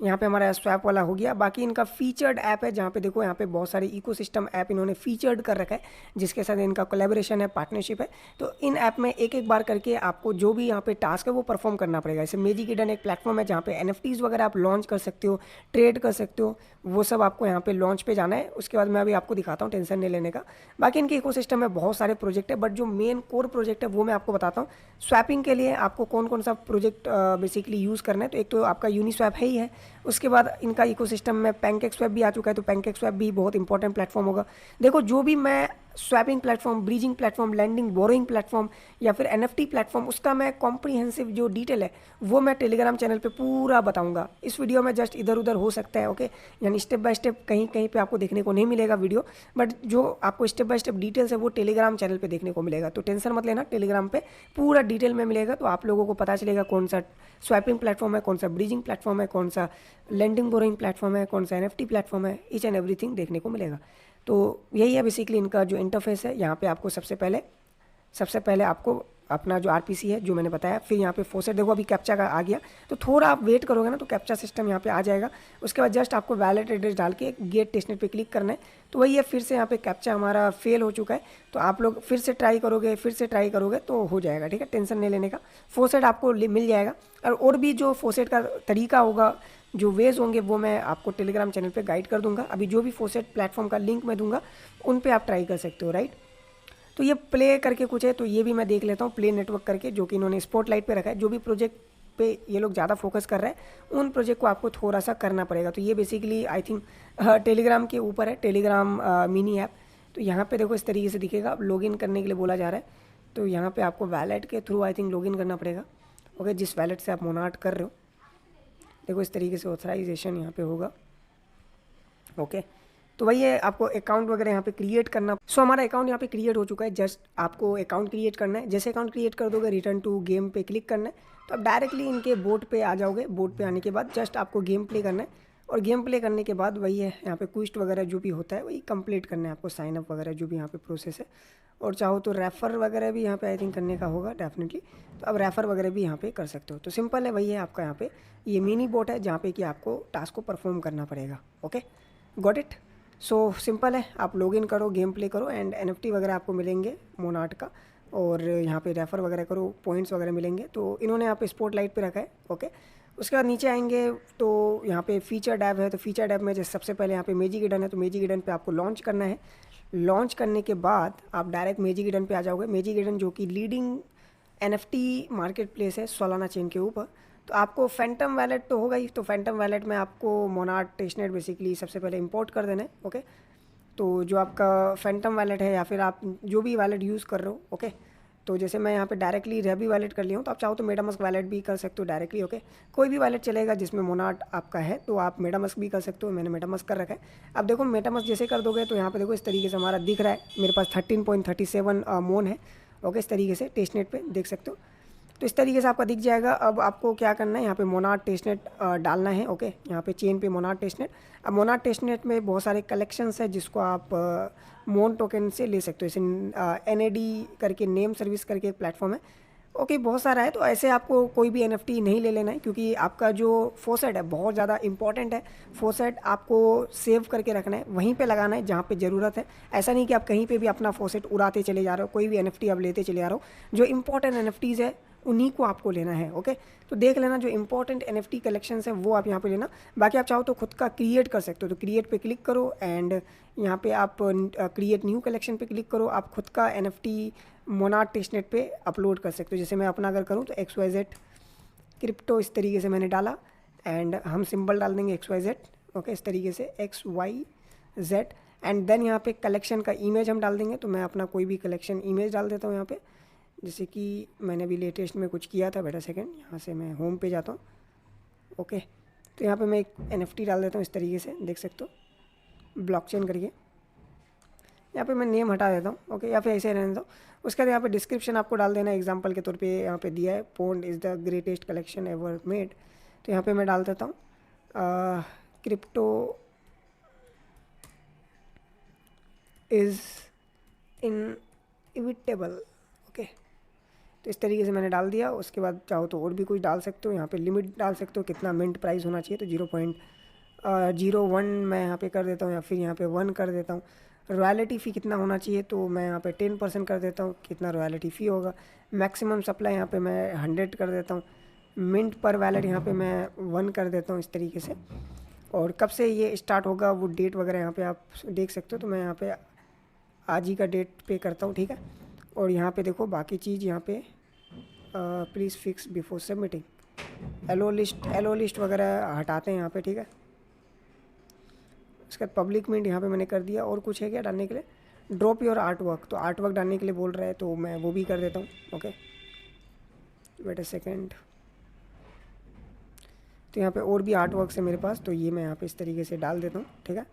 यहाँ पे हमारा स्वैप वाला हो गया। बाकी इनका फीचर्ड ऐप है, जहाँ पे देखो यहाँ पे बहुत सारे इकोसिस्टम ऐप इन्होंने फीचर्ड कर रखा है, जिसके साथ इनका कोलैबोरेशन है, पार्टनरशिप है। तो इन ऐप में एक एक बार करके आपको जो भी यहाँ पे टास्क है वो परफॉर्म करना पड़ेगा। जैसे मैजिक एक प्लेटफॉर्म है जहाँ पे NFTs वगैरह आप लॉन्च कर सकते हो, ट्रेड कर सकते हो, वो सब आपको यहाँ पे लॉन्च पे जाना है। उसके बाद मैं अभी आपको दिखाता हूँ, टेंशन नहीं लेने का। बाकी इनके इकोसिस्टम में बहुत सारे प्रोजेक्ट है, बट जो मेन कोर प्रोजेक्ट है वो मैं आपको बताता हूँ। स्वैपिंग के लिए आपको कौन कौन सा प्रोजेक्ट बेसिकली यूज़ करना है, तो एक तो आपका यूनिस्वैप है ही है। उसके बाद इनका इकोसिस्टम में पैनकेकस्वैप भी आ चुका है, तो पैनकेकस्वैप भी बहुत इंपॉर्टेंट प्लेटफॉर्म होगा। देखो, जो भी मैं swapping platform, bridging platform, lending borrowing platform या फिर NFT प्लेटफॉर्म, उसका मैं कॉम्प्रीहेंसिव जो डिटेल है वो मैं टेलीग्राम चैनल पे पूरा बताऊंगा। इस वीडियो में जस्ट इधर उधर हो सकता है। ओके, यानी स्टेप बाय स्टेप कहीं कहीं पे आपको देखने को नहीं मिलेगा वीडियो, बट जो आपको स्टेप बाय स्टेप डिटेल्स है वो टेलीग्राम चैनल पे देखने को मिलेगा। तो टेंशन मत लेना, टेलीग्राम पे पूरा डिटेल में मिलेगा, तो आप लोगों को पता चलेगा कौन सा स्वैपिंग प्लेटफॉर्म है, कौन सा ब्रीजिंग प्लेटफॉर्म है, कौन सा लैंडिंग बोरोइंग प्लेटफॉर्म है, कौन सा NFT प्लेटफॉर्म है, ईच एंड एवरीथिंग देखने को मिलेगा। तो यही है बेसिकली इनका जो इंटरफेस है। यहाँ पे आपको सबसे पहले आपको अपना जो RPC है जो मैंने बताया, फिर यहाँ पे फोसेट, देखो अभी कैप्चा का आ गया, तो थोड़ा आप वेट करोगे ना तो कैप्चा सिस्टम यहाँ पे आ जाएगा। उसके बाद जस्ट आपको वैलेट एड्रेस डाल के गेट टेस्टनेट पे क्लिक करना है। तो वही है, फिर से यहाँ पे कैप्चा हमारा फेल हो चुका है, तो आप लोग फिर से ट्राई करोगे तो हो जाएगा। ठीक है, टेंशन नहीं लेने का, फोसेट आपको मिल जाएगा। और भी जो फोसेट का तरीका होगा, जो वेज होंगे, वो मैं आपको टेलीग्राम चैनल पे गाइड कर दूंगा। अभी जो भी फोसेट प्लेटफॉर्म का लिंक मैं दूंगा उन पे आप ट्राई कर सकते हो, राइट। तो ये प्ले करके कुछ है, तो ये भी मैं देख लेता हूँ, प्ले नेटवर्क करके, जो कि इन्होंने स्पॉटलाइट पे रखा है। जो भी प्रोजेक्ट पे ये लोग ज़्यादा फोकस कर रहे हैं उन प्रोजेक्ट को आपको थोड़ा सा करना पड़ेगा। तो ये बेसिकली आई थिंक टेलीग्राम के ऊपर है, टेलीग्राम मिनी ऐप। तो यहाँ पे देखो इस तरीके से दिखेगा, लॉगिन करने के लिए बोला जा रहा है। तो यहाँ पे आपको वैलेट के थ्रू आई थिंक लॉगिन करना पड़ेगा। ओके, जिस वैलेट से आप मोनाट कर रहे हो, देखो इस तरीके से ऑथराइजेशन यहाँ पे होगा। ओके, तो वही है, आपको अकाउंट वगैरह यहाँ पे क्रिएट करना। सो हमारा अकाउंट यहाँ पे क्रिएट हो चुका है। जस्ट आपको अकाउंट क्रिएट करना है। जैसे अकाउंट क्रिएट कर दोगे, रिटर्न टू गेम पे क्लिक करना है, तो आप डायरेक्टली इनके बोर्ड पे आ जाओगे। बोर्ड पे आने के बाद जस्ट आपको गेम प्ले करना है, और गेम प्ले करने के बाद वही है, यहाँ पे क्विस्ट वगैरह जो भी होता है वही कंप्लीट करना है आपको, साइन अप वगैरह जो भी यहाँ पे प्रोसेस है। और चाहो तो रेफ़र वगैरह भी यहाँ पे आई थिंक करने का होगा डेफिनेटली, तो अब रेफ़र वगैरह भी यहाँ पे कर सकते हो। तो सिंपल है, वही है आपका यहाँ पे ये मिनी बोट है जहाँ पे कि आपको टास्क को परफॉर्म करना पड़ेगा। Okay, got it. So simple है, आप लॉगिन करो, गेम प्ले करो, एंड NFT वगैरह आपको मिलेंगे मोनाट का, और यहाँ पे रेफ़र वगैरह करो, पॉइंट्स वगैरह मिलेंगे। तो इन्होंने यहाँ पे स्पॉटलाइट पे रखा है। ओके, उसके बाद नीचे आएंगे तो यहाँ पे फीचर ऐप है। तो फीचर ऐप में जैसे सबसे पहले यहाँ पे मैजिक ईडन है, तो मैजिक ईडन पे आपको लॉन्च करना है। लॉन्च करने के बाद आप डायरेक्ट मैजिक ईडन पे आ जाओगे। मैजिक ईडन जो कि लीडिंग NFT मार्केट प्लेस है सोलाना चेन के ऊपर। तो आपको फैंटम वैलेट तो होगा ही, तो फैंटम वैलेट में आपको मोनार्क टेस्टनेट बेसिकली सबसे पहले इंपोर्ट कर देना है। ओके, तो जो आपका फैंटम वैलेट है या फिर आप जो भी वैलेट यूज़ कर रहे हो, ओके, तो जैसे मैं यहाँ पे डायरेक्टली रेबी वैलेट कर लिया हूँ, तो आप चाहो तो मेटामास्क वैलेट भी कर सकते हो डायरेक्टली। ओके, कोई भी वैलेट चलेगा जिसमें मोनार्क आपका है, तो आप मेटामास्क भी कर सकते हो। मैंने मेटामास्क कर रखा है। अब देखो मेटामास्क जैसे कर दोगे तो यहाँ पे देखो इस तरीके से हमारा दिख रहा है, मेरे पास 13.37 मोन है। ओके, इस तरीके से टेस्टनेट पे देख सकते हो। तो इस तरीके से आपका दिख जाएगा। अब आपको क्या करना है, यहाँ पे मोनार्क टेस्टनेट डालना है। ओके, यहाँ पे चेन पे मोनार्क टेस्टनेट। अब मोनार्क टेस्टनेट में बहुत सारे कलेक्शंस है जिसको आप मोन टोकन से ले सकते हो। जैसे NAD करके, नेम सर्विस करके एक प्लेटफॉर्म है। ओके, बहुत सारा है। तो ऐसे आपको कोई भी NFT नहीं ले लेना है, क्योंकि आपका जो फोसेट है बहुत ज़्यादा इंपॉर्टेंट है। फोसेट आपको सेव करके रखना है, वहीं पे लगाना है जहाँ पे ज़रूरत है। ऐसा नहीं कि आप कहीं पे भी अपना फोसेट उड़ाते चले जा रहे हो, कोई भी NFT आप लेते चले जा रहे हो। जो इंपॉर्टेंट NFTs है उन्हीं को आपको लेना है। ओके, तो देख लेना जो इंपॉर्टेंट NFT कलेक्शंस है वो आप यहाँ पे लेना। बाकी आप चाहो तो खुद का क्रिएट कर सकते हो, तो क्रिएट पे क्लिक करो एंड यहाँ पे आप क्रिएट न्यू कलेक्शन पे क्लिक करो। आप खुद का NFT मोनार्क टेस्टनेट पे अपलोड कर सकते हो। जैसे मैं अपना अगर करूँ तो XYZ क्रिप्टो इस तरीके से मैंने डाला एंड हम सिंबल डाल देंगे XYZ। ओके, इस तरीके से XYZ एंड देन यहाँ पे कलेक्शन का इमेज हम डाल देंगे। तो मैं अपना कोई भी कलेक्शन इमेज डाल देता हूँ यहाँ पे, जैसे कि मैंने अभी लेटेस्ट में कुछ किया था। बेटा सेकंड, यहाँ से मैं होम पे जाता हूँ। ओके, तो यहाँ पे मैं एक NFT डाल देता हूँ इस तरीके से, देख सकते हो, ब्लॉकचेन करके। यहाँ पे मैं नेम हटा देता हूँ। ओके, या फिर ऐसे रहने देता हूँ। उसके बाद यहाँ पे डिस्क्रिप्शन आपको डाल देना है। एग्जांपल के तौर पे यहाँ पे दिया है pond is the greatest collection ever made, तो यहाँ पे मैं डाल देता हूँ क्रिप्टो इज़ इनएविटेबल। ओके, तो इस तरीके से मैंने डाल दिया। उसके बाद चाहो तो और भी कुछ डाल सकते हो। यहाँ पे लिमिट डाल सकते हो कितना मिंट प्राइस होना चाहिए, तो 0.01 मैं यहाँ पे कर देता हूँ, या फिर यहाँ पे 1 कर देता हूँ। रॉयल्टी फ़ी कितना होना चाहिए, तो मैं यहाँ पे 10% कर देता हूँ, कितना रॉयल्टी फ़ी होगा। मैक्सिमम सप्लाई यहाँ पे मैं 100 कर देता हूँ। मिंट पर वैलेट यहाँ पे मैं 1 कर देता हूँ इस तरीके से। और कब से ये स्टार्ट होगा वो डेट वगैरह यहाँ पे आप देख सकते हो। तो मैं यहाँ पे आज ही का डेट पे करता हूँ, ठीक है। और यहाँ पे देखो बाकी चीज़ यहाँ पे please fix before submitting, allow list वगैरह हटाते हैं यहाँ पे, ठीक है। उसके बाद पब्लिक मिंट यहाँ पे मैंने कर दिया। और कुछ है क्या डालने के लिए, ड्रॉप योर आर्ट वर्क, तो आर्ट वर्क डालने के लिए बोल रहा है, तो मैं वो भी कर देता हूँ। Okay, wait a second. तो यहाँ पे और भी आर्ट वर्क है मेरे पास, तो ये मैं यहाँ पे इस तरीके से डाल देता हूँ, ठीक है।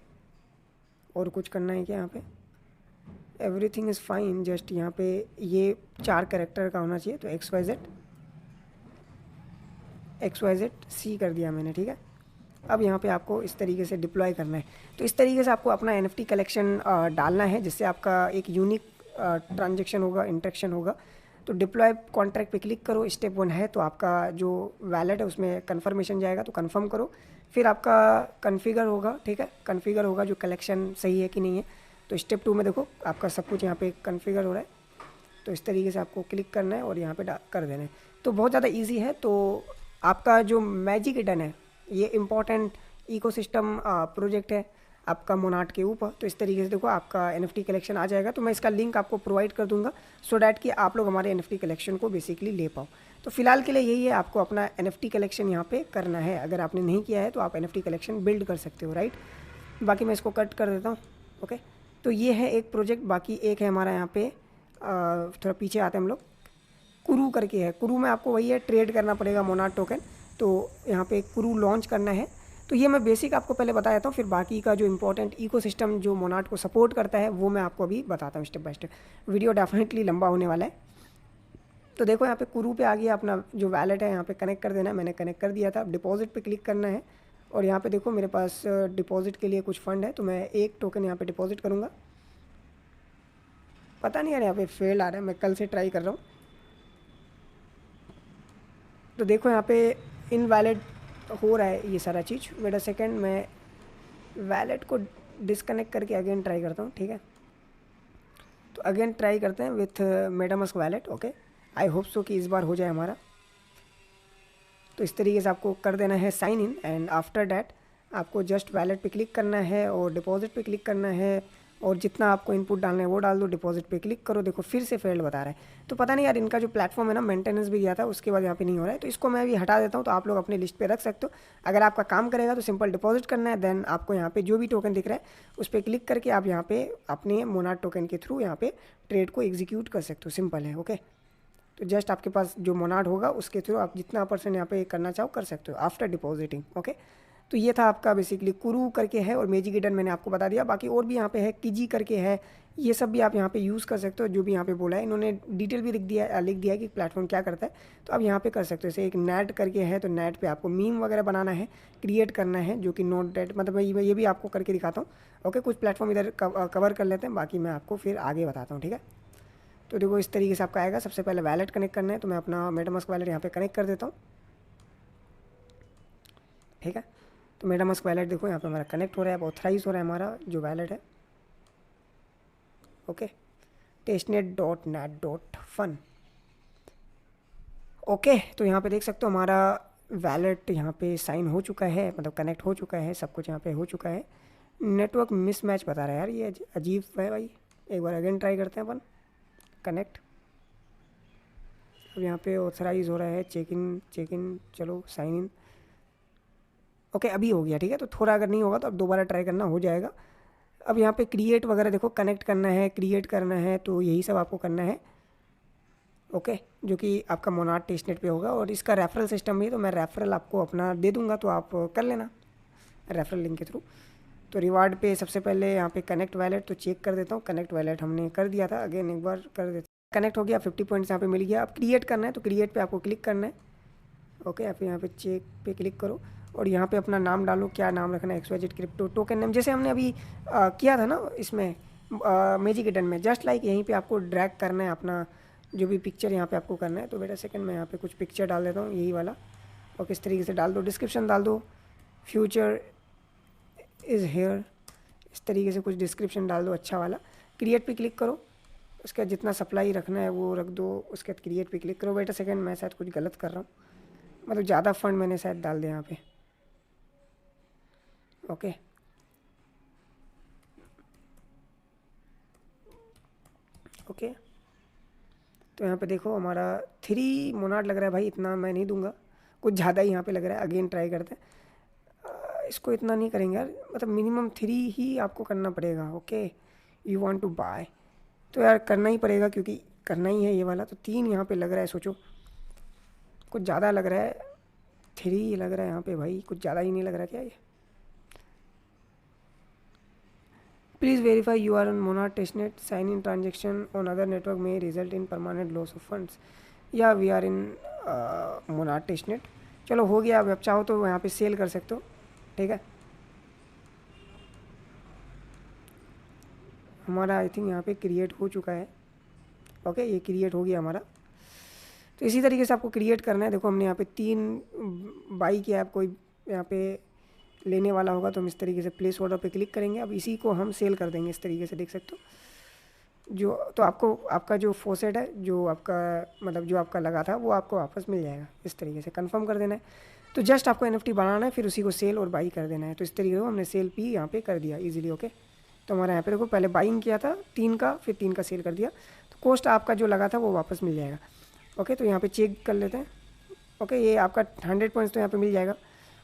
और कुछ करना है क्या यहाँ पे, एवरीथिंग इज़ फाइन, जस्ट यहाँ पे ये 4 कैरेक्टर का होना चाहिए। तो XYZ C कर दिया मैंने, ठीक है। अब यहाँ पे आपको इस तरीके से डिप्लॉय करना है। तो इस तरीके से आपको अपना NFT कलेक्शन डालना है, जिससे आपका एक यूनिक ट्रांजेक्शन होगा, इंटरेक्शन होगा। तो डिप्लॉय कॉन्ट्रैक्ट पे क्लिक करो। स्टेप 1 है, तो आपका जो वैलेट है उसमें कन्फर्मेशन जाएगा, तो कन्फर्म करो। फिर आपका कन्फिगर होगा, ठीक है, कन्फिगर होगा जो कलेक्शन सही है कि नहीं है। तो स्टेप 2 में देखो आपका सब कुछ यहाँ पे कन्फिगर हो रहा है। तो इस तरीके से आपको क्लिक करना है और यहाँ पे कर देना है। तो बहुत ज़्यादा ईजी है। तो आपका जो मैजिक ईडन है ये इम्पॉर्टेंट इकोसिस्टम प्रोजेक्ट है आपका मोनार्क के ऊपर। तो इस तरीके से देखो आपका NFT कलेक्शन आ जाएगा। तो मैं इसका लिंक आपको प्रोवाइड कर दूंगा सो डैट कि आप लोग हमारे NFT कलेक्शन को बेसिकली ले पाओ। तो फिलहाल के लिए यही है, आपको अपना NFT कलेक्शन यहाँ पे करना है। अगर आपने नहीं किया है तो आप NFT कलेक्शन बिल्ड कर सकते हो, राइट। बाकी मैं इसको कट कर देता हूँ। ओके, तो ये है एक प्रोजेक्ट। बाकी एक है हमारा यहाँ पे थोड़ा पीछे आते हैं हम लोग, कुरू करके है। कुरू में आपको वही है, ट्रेड करना पड़ेगा मोनार्क टोकन। तो यहाँ पे कुरू लॉन्च करना है। तो ये मैं बेसिक आपको पहले बता देता हूँ, फिर बाकी का जो इंपॉर्टेंट इकोसिस्टम जो मोनार्क को सपोर्ट करता है वो मैं आपको अभी बताता हूँ step by step. Video definitely लंबा होने वाला है। तो देखो यहाँ पे कुरू पे आ गया, अपना जो वैलेट है यहाँ पे कनेक्ट कर देना है। मैंने कनेक्ट कर दिया था। डिपॉजिट पे क्लिक करना है और यहाँ पे देखो मेरे पास डिपॉजिट के लिए कुछ फंड है, तो मैं एक टोकन यहाँ पे डिपॉजिट करूँगा। पता नहीं यार यहाँ पे फेल आ रहा है, मैं कल से ट्राई कर रहा हूँ। तो देखो यहाँ पे इनवैलिड हो रहा है ये सारा चीज़। वेट अ सेकेंड, मैं वैलेट को डिस्कनेक्ट करके अगेन ट्राई करता हूँ, ठीक है। तो अगेन ट्राई करते हैं with MetaMask wallet. Okay, I hope so कि इस बार हो जाए हमारा। तो इस तरीके से आपको कर देना है sign in and after that आपको जस्ट वैलेट पे क्लिक करना है और डिपॉजिट पे क्लिक करना है और जितना आपको इनपुट डालना है वो डाल दो, डिपॉजिट पे क्लिक करो। देखो फिर से फेल्ड बता रहा है। तो पता नहीं यार, इनका जो प्लेटफॉर्म है ना, मेंटेनेंस भी गया था, उसके बाद यहाँ पे नहीं हो रहा है। तो इसको मैं अभी हटा देता हूँ, तो आप लोग अपने लिस्ट पे रख सकते हो। अगर आपका काम करेगा तो सिंपल डिपॉजिट करना है, देन आपको यहाँ पे जो भी टोकन दिख रहा है उस पर क्लिक करके आप यहाँ पे अपने मोनाड टोकन के थ्रू यहाँ पे ट्रेड को एग्जीक्यूट कर सकते हो। सिंपल है। ओके, तो जस्ट आपके पास जो मोनाड होगा उसके थ्रू आप जितना % यहाँ पे करना चाहो कर सकते हो आफ्टर डिपॉजिटिंग। ओके, तो ये था आपका बेसिकली कुरू करके है, और मैजिक ईडन मैंने आपको बता दिया। बाकी और भी यहाँ पे है, किजी करके है, ये सब भी आप यहाँ पे यूज़ कर सकते हो। जो भी यहाँ पे बोला है इन्होंने डिटेल भी लिख दिया है कि प्लेटफॉर्म क्या करता है, तो आप यहाँ पे कर सकते हो। जैसे एक नेट करके है, तो नेट पे आपको मीम वगैरह बनाना है, क्रिएट करना है, जो कि नोट डेट, मतलब मैं ये भी आपको करके दिखाता हूँ। ओके, कुछ प्लेटफॉर्म इधर कवर कर लेते हैं, बाकी मैं आपको फिर आगे बताता हूँ। ठीक है, तो देखो इस तरीके से आपका आएगा। सबसे पहले वैलेट कनेक्ट करना है, तो मैं अपना मेटामास्क वैलेट यहाँ पे कनेक्ट कर देता हूँ। ठीक है, तो मेटामास्क वैलेट देखो यहाँ पे हमारा कनेक्ट हो रहा है, ऑथराइज हो रहा है हमारा जो वैलेट है। Okay, testnet.net.fun। ओके, तो यहाँ पे देख सकते हो हमारा वैलेट यहाँ पे साइन हो चुका है, मतलब कनेक्ट हो चुका है, सब कुछ यहाँ पे हो चुका है। नेटवर्क मिसमैच बता रहा है यार, ये अजीब है भाई। एक बार अगेन ट्राई करते हैं अपन। कनेक्ट, अब यहाँ पे ऑथराइज हो रहा है, चेक इन, चलो साइन इन। ओके, अभी हो गया। ठीक है, तो थोड़ा अगर नहीं होगा तो अब दोबारा ट्राई करना, हो जाएगा। अब यहाँ पे क्रिएट वगैरह देखो, कनेक्ट करना है, क्रिएट करना है, तो यही सब आपको करना है। ओके, जो कि आपका मोनाड टेस्टनेट पे होगा, और इसका रेफरल सिस्टम भी है, तो मैं रेफरल आपको अपना दे दूंगा, तो आप कर लेना रेफरल लिंक के थ्रू। तो रिवार्ड पे सबसे पहले यहाँ पे कनेक्ट वैलेट, तो चेक कर देता हूँ। कनेक्ट वैलेट हमने कर दिया था, अगेन एक बार कर देते। कनेक्ट हो गया, 50 पॉइंट्स यहाँ पे मिल गया। अब क्रिएट करना है, तो क्रिएट पे आपको क्लिक करना है। ओके, आप यहाँ पे चेक पे क्लिक करो, और यहाँ पे अपना नाम डालो, क्या नाम रखना है, XYZ क्रिप्टो टोकन नेम, जैसे हमने अभी किया था ना इसमें मैजिक ईडन में। जस्ट लाइक यहीं पे आपको ड्रैग करना है अपना जो भी पिक्चर यहाँ पे आपको करना है। तो बेटा सेकंड मैं यहाँ पे कुछ पिक्चर डाल देता हूँ, यही वाला। और किस तरीके से डाल दो, डिस्क्रिप्शन डाल दो, फ्यूचर इज़ हेयर, इस तरीके से कुछ डिस्क्रिप्शन डाल दो अच्छा वाला। क्रिएट पे क्लिक करो, उसका जितना सप्लाई रखना है वो रख दो, उसके बाद क्रिएट पे क्लिक करो। बेटा सेकंड, मैं शायद कुछ गलत कर रहा हूँ, मतलब ज़्यादा फंड मैंने शायद डाल दिया यहाँ पे। ओके, ओके, तो यहाँ पे देखो हमारा 3 मोनाड लग रहा है भाई, इतना मैं नहीं दूंगा, कुछ ज़्यादा ही यहाँ पे लग रहा है। अगेन ट्राई करते हैं। इसको इतना नहीं करेंगे यार, मतलब मिनिमम 3 ही आपको करना पड़ेगा। Okay, you want to buy, तो यार करना ही पड़ेगा, क्योंकि करना ही है ये वाला। तो 3 यहाँ पे लग रहा है, सोचो कुछ ज़्यादा लग रहा है। 3 लग रहा है यहाँ पे भाई, कुछ ज़्यादा ही नहीं लग रहा क्या ये? Please verify you are on Monad testnet. Sign in transaction on other network may result in permanent loss of funds. या we are in Monad testnet. चलो हो गया। अब चाहो तो यहाँ पे सेल कर सकते हो। ठीक है, हमारा आई थिंक यहाँ पे क्रिएट हो चुका है। ओके, ये क्रिएट हो गया हमारा। तो इसी तरीके से आपको क्रिएट करना है। देखो हमने यहाँ पे 3 बाई किया। आप कोई यहाँ पे लेने वाला होगा तो हम इस तरीके से प्लेस ऑर्डर पे क्लिक करेंगे। अब इसी को हम सेल कर देंगे, इस तरीके से देख सकते हो। जो तो आपको आपका जो फॉसेट है, जो आपका मतलब जो आपका लगा था, वो आपको वापस मिल जाएगा। इस तरीके से कंफर्म कर देना है। तो जस्ट आपको NFT बनाना है, फिर उसी को सेल और बाई कर देना है। तो इस तरीके से हमने सेल भी यहाँ पे कर दिया इजीली। ओके, तो हमारा यहाँ पे देखो पहले बाइंग किया था 3 का, फिर 3 का सेल कर दिया। तो कॉस्ट आपका जो लगा था वो वापस मिल जाएगा। ओके, तो यहाँ पे चेक कर लेते हैं। ओके, ये आपका 100 पॉइंट्स तो यहाँ पे मिल जाएगा।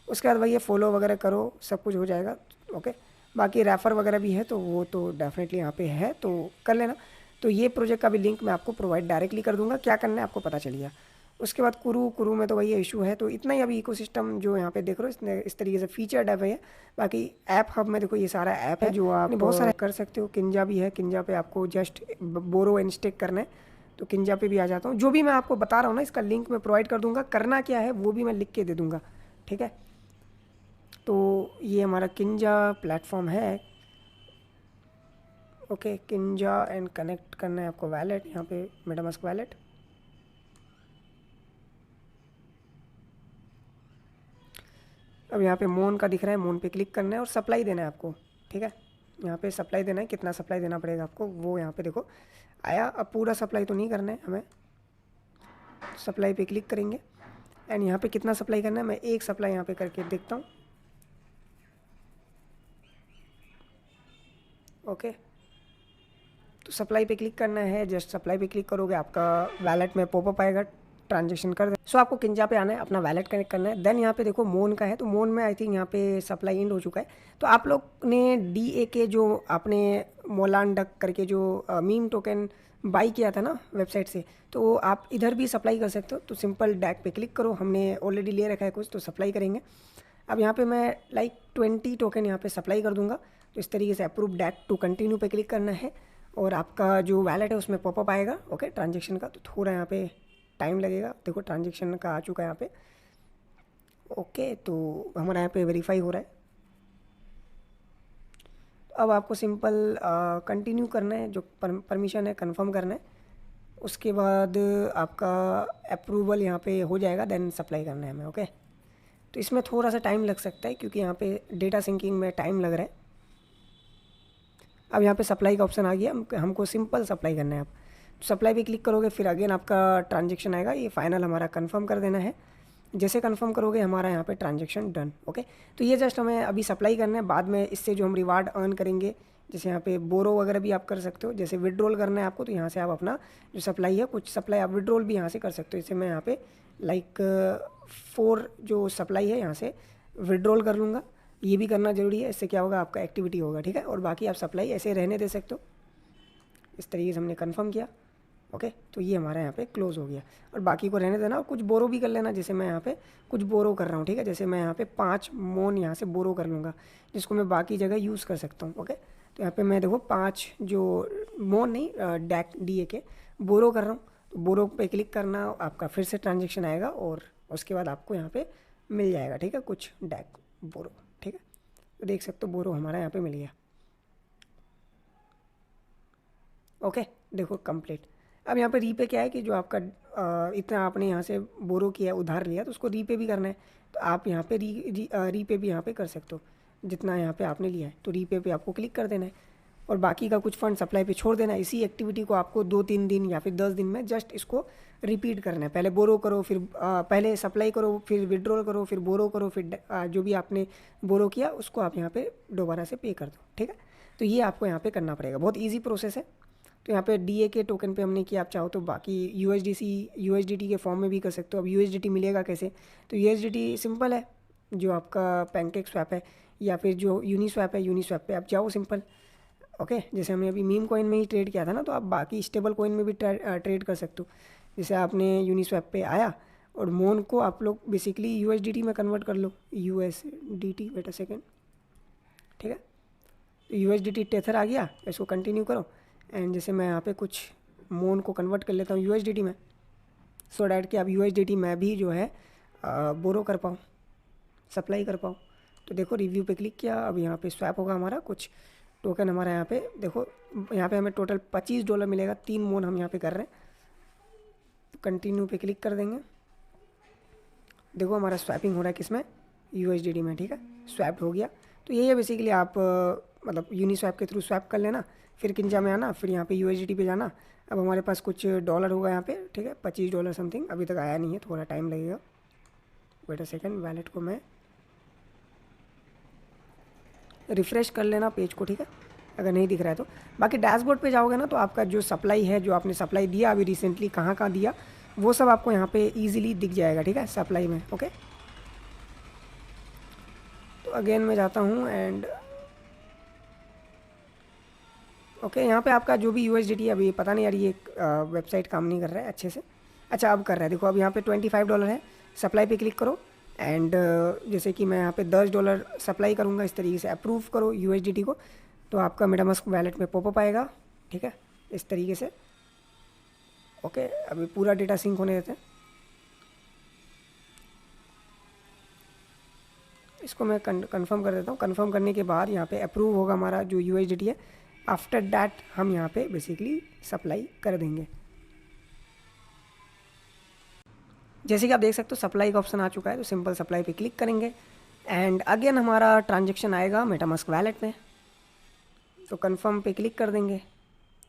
उसके बाद भाई ये फॉलो वगैरह करो, सब कुछ हो जाएगा। ओके, बाकी रेफ़र वगैरह भी है, तो वो तो डेफिनेटली यहाँ पे है, तो कर लेना। तो ये प्रोजेक्ट का भी लिंक मैं आपको प्रोवाइड डायरेक्टली कर दूंगा। क्या करना है आपको पता चल गया। उसके बाद कुरू में तो वही इशू है। तो इतना ही अभी इकोसिस्टम जो यहाँ पे देख रहे हो, इसने इस तरीके से फीचर्ड ऐप है। बाकी ऐप हब में देखो ये सारा ऐप है जो आप बहुत सारे कर सकते हो। किंजा भी है, किंजा पे आपको जस्ट बोरो एंड स्टेक करना है, तो किंजा पे भी आ जाता हूँ। जो भी मैं आपको बता रहा हूँ ना, इसका लिंक मैं प्रोवाइड कर दूंगा। करना क्या है वो भी मैं लिख के दे दूँगा। ठीक है, तो ये हमारा किंजा प्लेटफॉर्म है। ओके, किंजा एंड कनेक्ट करना है आपको वैलेट, यहाँ पे मेटामास्क वैलेट। अब यहाँ पे मोन का दिख रहा है, मोन पे क्लिक करना है और सप्लाई देना है आपको। ठीक है, यहाँ पे सप्लाई देना है। कितना सप्लाई देना पड़ेगा आपको वो यहाँ पे देखो आया। अब पूरा सप्लाई तो नहीं करना है हमें, सप्लाई पे क्लिक करेंगे एंड यहाँ पे कितना सप्लाई करना है मैं एक सप्लाई यहाँ पे करके देखता हूँ। ओके, तो सप्लाई पे क्लिक करना है, जस्ट सप्लाई पे क्लिक करोगे आपका वैलेट में पॉपअप आएगा, ट्रांजेक्शन कर दे। सो आपको किंजा पे आना है, अपना वैलेट कनेक्ट करना है। देन यहाँ पे देखो मोन का है, तो मोन में आई थिंक यहाँ पे सप्लाई एंड हो चुका है। तो आप लोग ने DA के जो आपने मोलान डक करके जो मीम टोकन बाई किया था ना वेबसाइट से, तो आप इधर भी सप्लाई कर सकते हो। तो सिंपल डैक पे क्लिक करो, हमने ऑलरेडी ले रखा है कुछ, तो सप्लाई करेंगे। अब यहाँ पे मैं लाइक 20 टोकन यहाँ पे सप्लाई कर दूंगा। तो इस तरीके से अप्रूव डैक टू कंटिन्यू पे क्लिक करना है और आपका जो वैलेट है उसमें पॉपअप आएगा ओके ट्रांजेक्शन का। तो थोड़ा यहाँ पे टाइम लगेगा, देखो ट्रांजेक्शन का आ चुका है यहाँ पे ओके। तो हमारा यहाँ पे वेरीफाई हो रहा है। अब आपको सिंपल कंटिन्यू करना है, जो परमिशन है कंफर्म करना है। उसके बाद आपका अप्रूवल यहाँ पे हो जाएगा, देन सप्लाई करना है हमें ओके। तो इसमें थोड़ा सा टाइम लग सकता है क्योंकि यहाँ पे डेटा सिंकिंग में टाइम लग रहा है। अब यहाँ पे सप्लाई का ऑप्शन आ गया, हमको सिंपल सप्लाई करना है। अब सप्लाई पे क्लिक करोगे, फिर अगेन आपका ट्रांजेक्शन आएगा, ये फाइनल हमारा कंफर्म कर देना है। जैसे कंफर्म करोगे हमारा यहाँ पे ट्रांजेक्शन डन ओके। तो ये जस्ट हमें अभी सप्लाई करना है, बाद में इससे जो हम रिवार्ड अर्न करेंगे, जैसे यहाँ पे बोरो वगैरह भी आप कर सकते हो। जैसे विड्रॉल करना है आपको, तो यहाँ से आप अपना जो सप्लाई है, कुछ सप्लाई आप विड्रॉल भी यहाँ से कर सकते हो। जैसे मैं यहाँ पे लाइक 4 जो सप्लाई है यहाँ से विड्रॉल कर लूँगा। ये भी करना ज़रूरी है, इससे क्या होगा आपका एक्टिविटी होगा ठीक है। और बाकी आप सप्लाई ऐसे रहने दे सकते हो। इस तरीके से हमने कंफर्म किया ओके। तो ये हमारा यहाँ पे क्लोज हो गया और बाकी को रहने देना और कुछ बोरो भी कर लेना। जैसे मैं यहाँ पे कुछ बोरो कर रहा हूँ ठीक है। जैसे मैं यहाँ पे 5 मोन यहाँ से बोरो कर लूँगा, जिसको मैं बाकी जगह यूज़ कर सकता हूँ ओके। तो यहाँ पे मैं देखो 5 जो मोन नहीं डैक DA के बोरो कर रहा हूँ। तो बोरो पे क्लिक करना, आपका फिर से ट्रांजेक्शन आएगा और उसके बाद आपको यहाँ पे मिल जाएगा ठीक है कुछ डैक बोरो ठीक है। तो देख सकते हो बोरो हमारा यहाँ पे मिल गया ओके। देखो कंप्लीट। अब यहाँ पे रीपे क्या है कि जो आपका इतना आपने यहाँ से बोरो किया उधार लिया, तो उसको रीपे भी करना है। तो आप यहाँ पे रीपे भी यहाँ पे कर सकते हो, जितना यहाँ पे आपने लिया है। तो रीपे पे आपको क्लिक कर देना है और बाकी का कुछ फंड सप्लाई पे छोड़ देना है। इसी एक्टिविटी को आपको 2-3 दिन या फिर 10 दिन में जस्ट इसको रिपीट करना है। पहले बोरो करो, फिर पहले सप्लाई करो, फिर विड्रॉल करो, फिर बोरो करो, फिर जो भी आपने बोरो किया उसको आप यहाँ पे दोबारा से पे कर दो ठीक है। तो ये आपको यहाँ पे करना पड़ेगा, बहुत ईजी प्रोसेस है। तो यहाँ पे DA के टोकन पे हमने किया, आप चाहो तो बाकी USDT के फॉर्म में भी कर सकते हो। अब USDT मिलेगा कैसे? तो USDT सिंपल है, जो आपका पैनकेक स्वैप है या फिर जो यूनिस्वैप है, यूनिस्वैप पे आप जाओ सिंपल ओके। जैसे हमने अभी मीम कॉइन में ही ट्रेड किया था ना, तो आप बाकी स्टेबल कॉइन में भी ट्रेड कर सकते हो। जैसे आपने यूनिस्वैप पे आया और मोन को आप लोग बेसिकली USDT में कन्वर्ट कर लो, USDT वेट अ सेकेंड ठीक है। तो USDT टेथर आ गया, इसको कंटिन्यू करो एंड जैसे मैं यहाँ पे कुछ मोन को कन्वर्ट कर लेता हूँ USDT में, सो डैट कि अब USDT में भी जो है बोरो कर पाऊँ, सप्लाई कर पाऊँ। तो देखो रिव्यू पे क्लिक किया, अब यहाँ पे स्वैप होगा हमारा कुछ टोकन हमारा यहाँ पे देखो, यहाँ पे हमें टोटल $25 मिलेगा। 3 मोन हम यहाँ पे कर रहे हैं। तो कंटिन्यू पे क्लिक कर देंगे, देखो हमारा स्वैपिंग हो रहा है किसमें, USDT में ठीक है, स्वैप हो गया। तो यही है बेसिकली, आप मतलब यूनिस्वैप के थ्रू स्वैप कर लेना, फिर किंजा में आना, फिर यहाँ पे USDT पे जाना। अब हमारे पास कुछ डॉलर होगा यहाँ पे ठीक है, $25 समथिंग, अभी तक आया नहीं है, थोड़ा टाइम लगेगा। वेट अ सेकेंड, वैलेट को मैं रिफ़्रेश कर लेना पेज को ठीक है, अगर नहीं दिख रहा है तो। बाकी डैशबोर्ड पे जाओगे ना, तो आपका जो सप्लाई है, जो आपने सप्लाई दिया अभी रिसेंटली, कहाँ कहाँ दिया, वो सब आपको यहाँ पे ईजिली दिख जाएगा ठीक है, सप्लाई में ओके। तो अगेन मैं जाता हूँ एंड ओके यहाँ पे आपका जो भी USDT, अभी पता नहीं यार ये वेबसाइट काम नहीं कर रहा है अच्छे से। अच्छा अब कर रहा है, देखो अब यहाँ पे $25 है। सप्लाई पे क्लिक करो एंड जैसे कि मैं यहाँ पे $10 सप्लाई करूँगा, इस तरीके से अप्रूव करो USDT को, तो आपका मेटामास्क वैलेट में पॉपअप आएगा ठीक है, इस तरीके से ओके। अभी पूरा डेटा सिंक होने देते हैं, इसको मैं कंफर्म कर देता हूँ। कंफर्म करने के बाद यहाँ पे अप्रूव होगा हमारा जो USDT है। आफ्टर दैट हम यहाँ पे बेसिकली सप्लाई कर देंगे। जैसे कि आप देख सकते हो सप्लाई का ऑप्शन आ चुका है, तो सिंपल सप्लाई पे क्लिक करेंगे एंड अगेन हमारा ट्रांजेक्शन आएगा मेटामास्क वैलेट में, तो कंफर्म पे क्लिक कर देंगे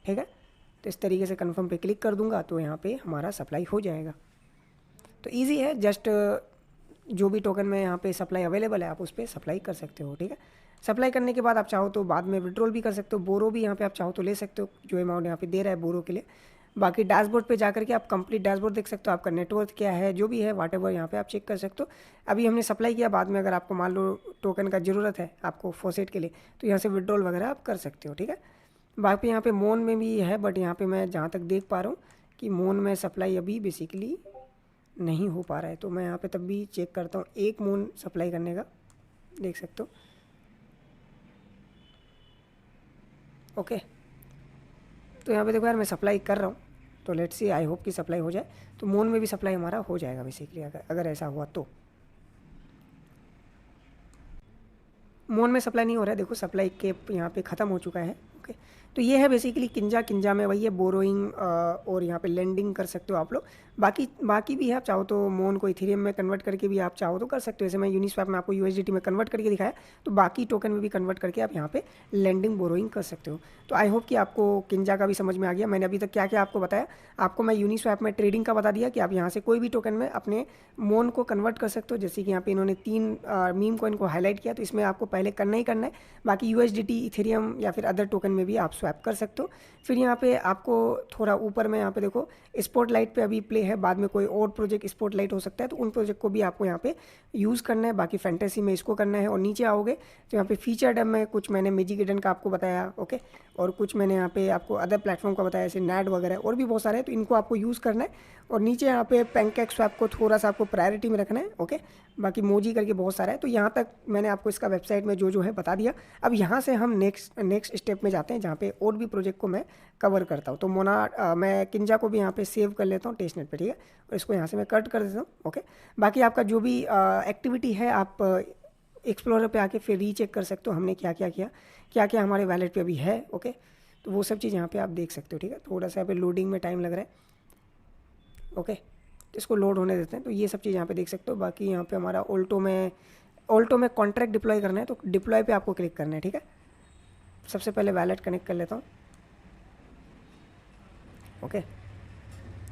ठीक है। तो इस तरीके से कंफर्म पे क्लिक कर दूंगा, तो यहाँ पे हमारा सप्लाई हो जाएगा। तो ईजी है, जस्ट जो भी टोकन में यहाँ पे सप्लाई अवेलेबल है आप उस पर सप्लाई कर सकते हो ठीक है। सप्लाई करने के बाद आप चाहो तो बाद में विड्रॉल भी कर सकते हो, बोरो भी यहाँ पे आप चाहो तो ले सकते हो, जो अमाउंट यहाँ पे दे रहा है बोरो के लिए। बाकी डैशबोर्ड पे जाकर के आप कंप्लीट डैशबोर्ड देख सकते हो, आपका नेटवर्थ क्या है, जो भी है व्हाटएवर यहाँ पे आप चेक कर सकते हो। अभी हमने सप्लाई किया, बाद में अगर आपको मान लो टोकन का ज़रूरत है आपको फॉसेट के लिए, तो यहाँ से विड्रॉल वगैरह आप कर सकते हो, ठीक है। बाकी यहाँ पे मोन में भी है, बट यहाँ पे मैं जहाँ तक देख पा रहा हूँ कि मोन में सप्लाई अभी बेसिकली नहीं हो पा रहा है, तो मैं यहाँ पे तब भी चेक करता हूँ एक मोन सप्लाई करने का, देख सकते हो। ओके, तो यहाँ पे देखो यार मैं सप्लाई कर रहा हूँ, तो लेट्स सी, आई होप कि सप्लाई हो जाए। तो मोन में भी सप्लाई हमारा हो जाएगा बेसिकली, अगर ऐसा हुआ तो। मोन में सप्लाई नहीं हो रहा है, देखो सप्लाई केप यहाँ पे ख़त्म हो चुका है। ओके, तो ये है बेसिकली किंजा में वही है, बोरोइंग और यहाँ पे लेंडिंग कर सकते हो आप लोग। बाकी भी है, आप चाहो तो मोन को इथेरियम में कन्वर्ट करके भी आप चाहो तो कर सकते हो। जैसे मैं यूनिस्वैप में आपको यूएसडीटी में कन्वर्ट करके दिखाया, तो बाकी टोकन में भी कन्वर्ट करके आप यहाँ पे लेंडिंग बोरोइंग कर सकते हो। तो आई होप कि आपको किंजा का भी समझ में आ गया। मैंने अभी तक क्या क्या आपको बताया, आपको मैं यूनिस्वैप में ट्रेडिंग का बता दिया कि आप यहाँ से कोई भी टोकन में अपने मोन को कन्वर्ट कर सकते हो। जैसे कि यहाँ पे इन्होंने 3 मीम कॉइन को हाईलाइट किया, तो इसमें आपको पहले करना ही करना है। बाकी यूएसडीटी, इथेरियम या फिर अदर टोकन में भी आप स्वैप कर सकते हो। फिर यहाँ पे आपको थोड़ा ऊपर में यहाँ पे देखो स्पॉटलाइट पे अभी प्ले है, बाद में कोई और प्रोजेक्ट स्पॉटलाइट हो सकता है, तो उन प्रोजेक्ट को भी आपको यहाँ पे यूज़ करना है। बाकी फैंटेसी में इसको करना है। और नीचे आओगे तो यहाँ पे फीचर में कुछ मैंने मैजिक का आपको बताया, ओके, और कुछ मैंने यहाँ पे आपको अदर प्लेटफॉर्म का बताया, जैसे नैड वगैरह और भी बहुत सारे हैं, तो इनको आपको यूज़ करना है। और नीचे यहाँ पे पैनकेक स्वैप को थोड़ा सा आपको प्रायोरिटी में रखना है, ओके। बाकी मोजी करके बहुत सारा है। तो यहाँ तक मैंने आपको इसका वेबसाइट में जो है बता दिया। अब यहाँ से हम नेक्स्ट स्टेप में जाते हैं, जहाँ पे और भी प्रोजेक्ट को मैं कवर करता हूँ। तो मैं किंजा को भी यहाँ पे सेव कर लेता हूँ टेस्टनेट पे, ठीक है, और इसको यहाँ से मैं कट कर देता हूँ, ओके। बाकी आपका जो भी एक्टिविटी है, आप एक्सप्लोरर पे आके फिर रीचेक कर सकते हो हमने क्या क्या किया, क्या क्या हमारे वैलेट पे अभी है, ओके। तो वो सब चीज़ यहाँ पे आप देख सकते हो, ठीक है। थोड़ा सा यहाँ पे लोडिंग में टाइम लग रहा है, ओके, तो इसको लोड होने देते हैं। तो ये सब चीज़ यहाँ पे देख सकते हो। बाकी यहाँ पे हमारा ऑल्टो में कॉन्ट्रैक्ट डिप्लॉय करना है, तो डिप्लॉय पे आपको क्लिक करना है, ठीक है। सबसे पहले वैलेट कनेक्ट कर लेता हूँ, ओके।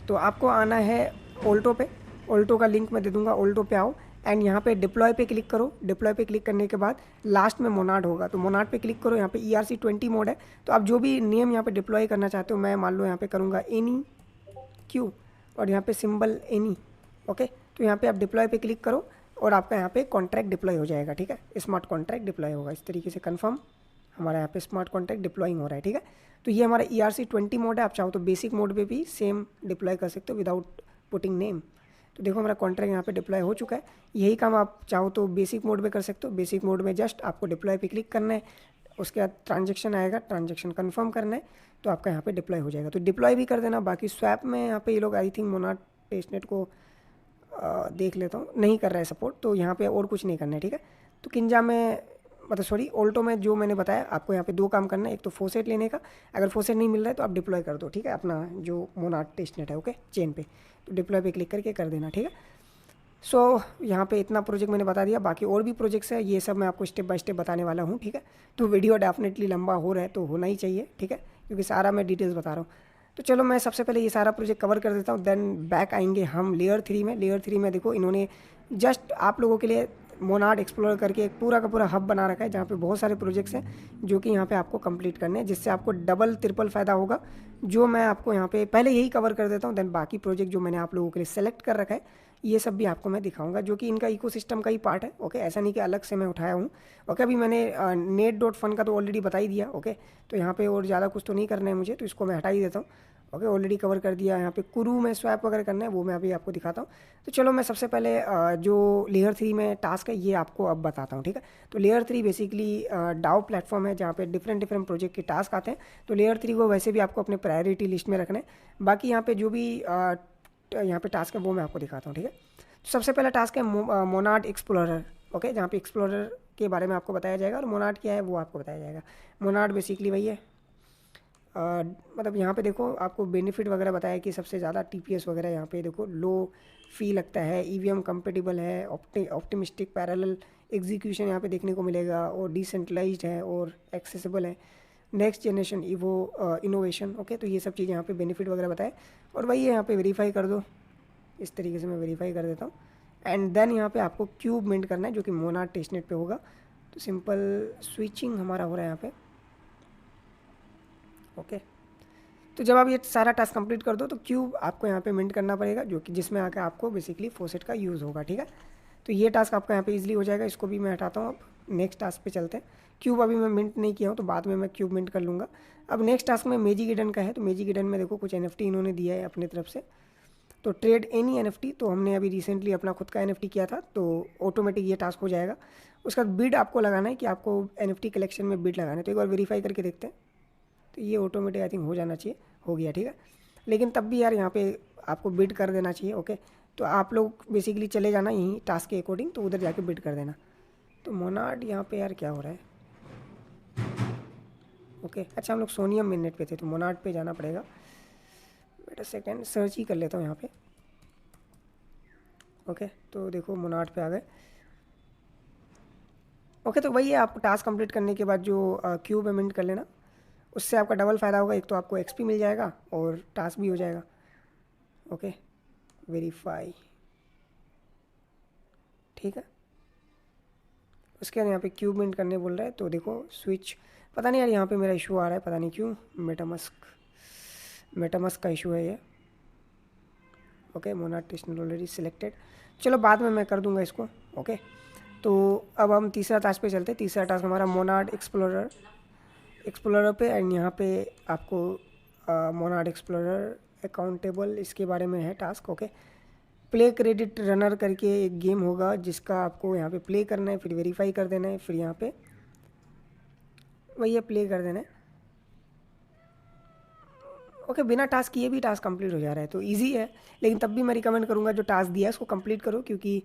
तो आपको आना है ऑल्टो पे, ऑल्टो का लिंक मैं दे दूंगा, ऑल्टो पे आओ एंड यहाँ पे डिप्लॉय पे क्लिक करो। डिप्लॉय पे क्लिक करने के बाद लास्ट में मोनाड होगा, तो मोनाड पे क्लिक करो। यहाँ पे ERC20 मोड है, तो आप जो भी नेम यहाँ पे डिप्लॉय करना चाहते हो, मैं मान लो यहाँ पे करूँगा एनी क्यू और यहाँ पे सिंबल एनी, ओके। तो यहाँ पे आप डिप्लॉय पे क्लिक करो और आपका यहाँ पे कॉन्ट्रैक्ट डिप्लॉय हो जाएगा, ठीक है। स्मार्ट कॉन्ट्रैक्ट डिप्लॉय होगा इस तरीके से, कंफर्म हमारा यहाँ पे स्मार्ट कॉन्ट्रैक्ट डिप्लॉइंग हो रहा है, ठीक है। तो ये हमारा ERC20 मोड है। आप चाहो तो बेसिक मोड पे भी सेम डिप्लॉय कर सकते हो विदाउट पुटिंग नेम। तो देखो हमारा कॉन्ट्रैक्ट यहाँ पे डिप्लॉय हो चुका है। यही काम आप चाहो तो बेसिक मोड में कर सकते हो। बेसिक मोड में जस्ट आपको डिप्लॉय पे क्लिक करना है, उसके बाद ट्रांजेक्शन आएगा, ट्रांजेक्शन कंफर्म करना है, तो आपका यहाँ पे डिप्लॉय हो जाएगा। तो डिप्लॉय भी कर देना। बाकी स्वैप में यहाँ पे ये लोग आई थिंक मोनाड टेस्टनेट को देख लेता हूँ, नहीं कर रहा है सपोर्ट, तो यहाँ पे और कुछ नहीं करना है, ठीक है। तो किंजा में मतलब सॉरी ऑल्टो में जो मैंने बताया आपको, यहाँ पे 2 काम करना है। एक तो फोसेट लेने का, अगर फोसेट नहीं मिल रहा है तो आप डिप्लॉय कर दो, ठीक है, अपना जो मोनाड टेस्टनेट है, ओके, चेन पे। तो डिप्लॉय पे क्लिक करके कर देना, ठीक है। सो यहाँ पे इतना प्रोजेक्ट मैंने बता दिया। बाकी और भी प्रोजेक्ट्स है, ये सब मैं आपको स्टेप बाय स्टेप बताने वाला हूँ, ठीक है। तो वीडियो डेफिनेटली लंबा हो रहा है, तो होना ही चाहिए, ठीक है, क्योंकि सारा मैं डिटेल्स बता रहा हूँ। तो चलो मैं सबसे पहले ये सारा प्रोजेक्ट कवर कर देता हूँ, देन बैक आएंगे हम लेयर 3 में। लेयर 3 में देखो इन्होंने जस्ट आप लोगों के लिए मोनाड एक्सप्लोर करके एक पूरा का पूरा हब बना रखा है, जहाँ पे बहुत सारे प्रोजेक्ट्स हैं जो कि यहाँ पे आपको कंप्लीट करने हैं, जिससे आपको डबल ट्रिपल फ़ायदा होगा। जो मैं आपको यहाँ पे पहले यही कवर कर देता हूँ, देन बाकी प्रोजेक्ट जो मैंने आप लोगों के लिए सेलेक्ट कर रखा है ये सब भी आपको मैं दिखाऊंगा, जो कि इनका इकोसिस्टम का ही पार्ट है, ओके। ऐसा नहीं कि अलग से मैं उठाया हूँ, ओके। अभी मैंने net.fun का तो ऑलरेडी बता ही दिया, ओके। तो यहाँ पे और ज़्यादा कुछ तो नहीं करना है मुझे, तो इसको मैं हटा ही देता हूँ, ओके। ऑलरेडी कवर कर दिया। यहाँ पे कुरू में स्वैप वगैरह करना है, वो मैं अभी आपको दिखाता हूँ। तो चलो मैं सबसे पहले जो लेयर 3 में टास्क है ये आपको अब बताता हूँ, ठीक है। तो लेयर 3 बेसिकली डाउ प्लेटफॉर्म है, जहाँ पे डिफरेंट प्रोजेक्ट के टास्क आते हैं। तो लेयर 3 को वैसे भी आपको अपने प्रायोरिटी लिस्ट में रखना है। बाकी यहाँ पे जो भी यहाँ पे टास्क है वो मैं आपको दिखाता हूँ, ठीक है। तो सबसे पहला टास्क है मोनाड एक्सप्लोरर, ओके, जहाँ पे एक्सप्लोरर के बारे में आपको बताया जाएगा और मोनाड क्या है वो आपको बताया जाएगा। मोनाड बेसिकली वही है, मतलब यहाँ पे देखो आपको बेनिफिट वगैरह बताया कि सबसे ज़्यादा TPS वगैरह यहाँ पे देखो लो फी लगता है, EVM कंपेटिबल है, ऑप्टिमिस्टिक पैरेलल एग्जीक्यूशन यहाँ पे देखने को मिलेगा, और डिसेंट्रलाइज्ड है और एक्सेसिबल है, नेक्स्ट जनरेशन इनोवेशन, ओके। तो ये सब चीज़ यहाँ पे बेनिफिट वगैरह बताए, और वही है यहाँ पे वेरीफाई कर दो, इस तरीके से मैं वेरीफाई कर देता हूँ। एंड देन यहाँ पे आपको क्यूब मिंट करना है, जो कि मोनाड टेस्टनेट पे होगा। तो सिंपल स्विचिंग हमारा हो रहा है यहाँ पे। ओके, तो जब आप ये सारा टास्क कंप्लीट कर दो तो क्यूब आपको यहाँ पे मिंट करना पड़ेगा, जो कि जिसमें आकर आपको बेसिकली फोसेट का यूज़ होगा। ठीक है, तो ये टास्क आपका यहाँ पे इजीली हो जाएगा। इसको भी मैं हटाता हूँ। अब नेक्स्ट टास्क पे चलते हैं। क्यूब अभी मैं मिंट नहीं किया हूँ, तो बाद में मैं क्यूब मिंट कर लूँगा। अब नेक्स्ट टास्क में मैजिक ईडन का है। तो मैजिक ईडन में देखो कुछ NFT इन्होंने दिया है अपनी तरफ से। तो ट्रेड एनी NFT, तो हमने अभी रिसेंटली अपना खुद का NFT किया था, तो ऑटोमेटिक ये टास्क हो जाएगा। उसका बिड आपको लगाना है कि आपको NFT कलेक्शन में बिड लगाना है। तो एक बार वेरीफाई करके देखते हैं। तो ये ऑटोमेटिक आई थिंक हो जाना चाहिए, हो गया। ठीक है, लेकिन तब भी यार यहाँ पे आपको बिड कर देना चाहिए। ओके, तो आप लोग बेसिकली चले जाना यहीं टास्क के अकॉर्डिंग, तो उधर जाके बिड कर देना। तो मोनाड यहाँ पे यार क्या हो रहा है? ओके, अच्छा हम लोग सोनियम मिनट पे थे, तो मोनाड पे जाना पड़ेगा। वेट अ सेकेंड, सर्च ही कर लेता हूँ यहाँ पे। ओके, तो देखो मोनाड पे आ गए। ओके, तो वही है, आप टास्क कंप्लीट करने के बाद जो क्यूब मिंट कर लेना, उससे आपका डबल फ़ायदा होगा। एक तो आपको एक्सपी मिल जाएगा और टास्क भी हो जाएगा। Okay, verify. ठीक है, उसके बाद यहाँ पे क्यूब मिंट करने बोल रहा है। तो देखो स्विच, पता नहीं यार यहाँ पे मेरा इशू आ रहा है, पता नहीं क्यों। मेटामस्क का इशू है ये। Okay, Monod testnet already selected. चलो बाद में मैं कर दूंगा इसको। ओके, तो अब हम तीसरा टास्क पे चलते हैं। तीसरा टास्क हमारा मोनाड एक्सप्लोरर पे, एंड यहाँ पे आपको मोनाड एक्सप्लोरर अकाउंटेबल इसके बारे में है task. Okay, play credit runner करके एक गेम होगा जिसका आपको यहाँ पे प्ले करना है, फिर वेरीफाई कर देना है, फिर यहाँ पे वही है प्ले कर देना है। ओके, बिना टास्क किए भी टास्क कंप्लीट हो जा रहा है, तो इजी है। लेकिन तब भी मैं रिकमेंड करूँगा जो टास्क दिया है उसको कंप्लीट करो, क्योंकि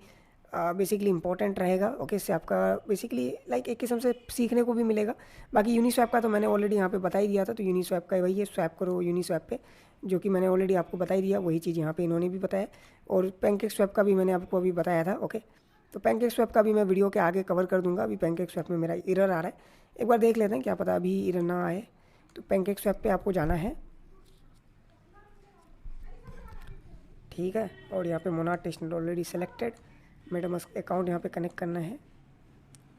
बेसिकली इंपॉर्टेंट रहेगा। ओके, इससे आपका बेसिकली लाइक एक किस्म से सीखने को भी मिलेगा। बाकी यूनिस्वैप का तो मैंने ऑलरेडी यहाँ पे बता ही दिया था। तो यूनिस्वैप का वही है, स्वैप करो यूनिस्वैप पे, जो कि मैंने ऑलरेडी आपको बता ही दिया। वही चीज़ यहाँ पे इन्होंने भी बताया, और पैनकेक स्वैप का भी मैंने आपको अभी बताया था। ओके, तो पैनकेक स्वैप का भी मैं वीडियो के आगे कवर कर दूँगा। अभी पैनकेक स्वैप में मेरा एरर आ रहा है, एक बार देख लेते हैं, क्या पता अभी एरर ना आए। तो पैनकेक स्वैप पे आपको जाना है। ठीक है, और यहाँ पे Monod testnet already selected, MetaMask account यहाँ पे कनेक्ट करना है।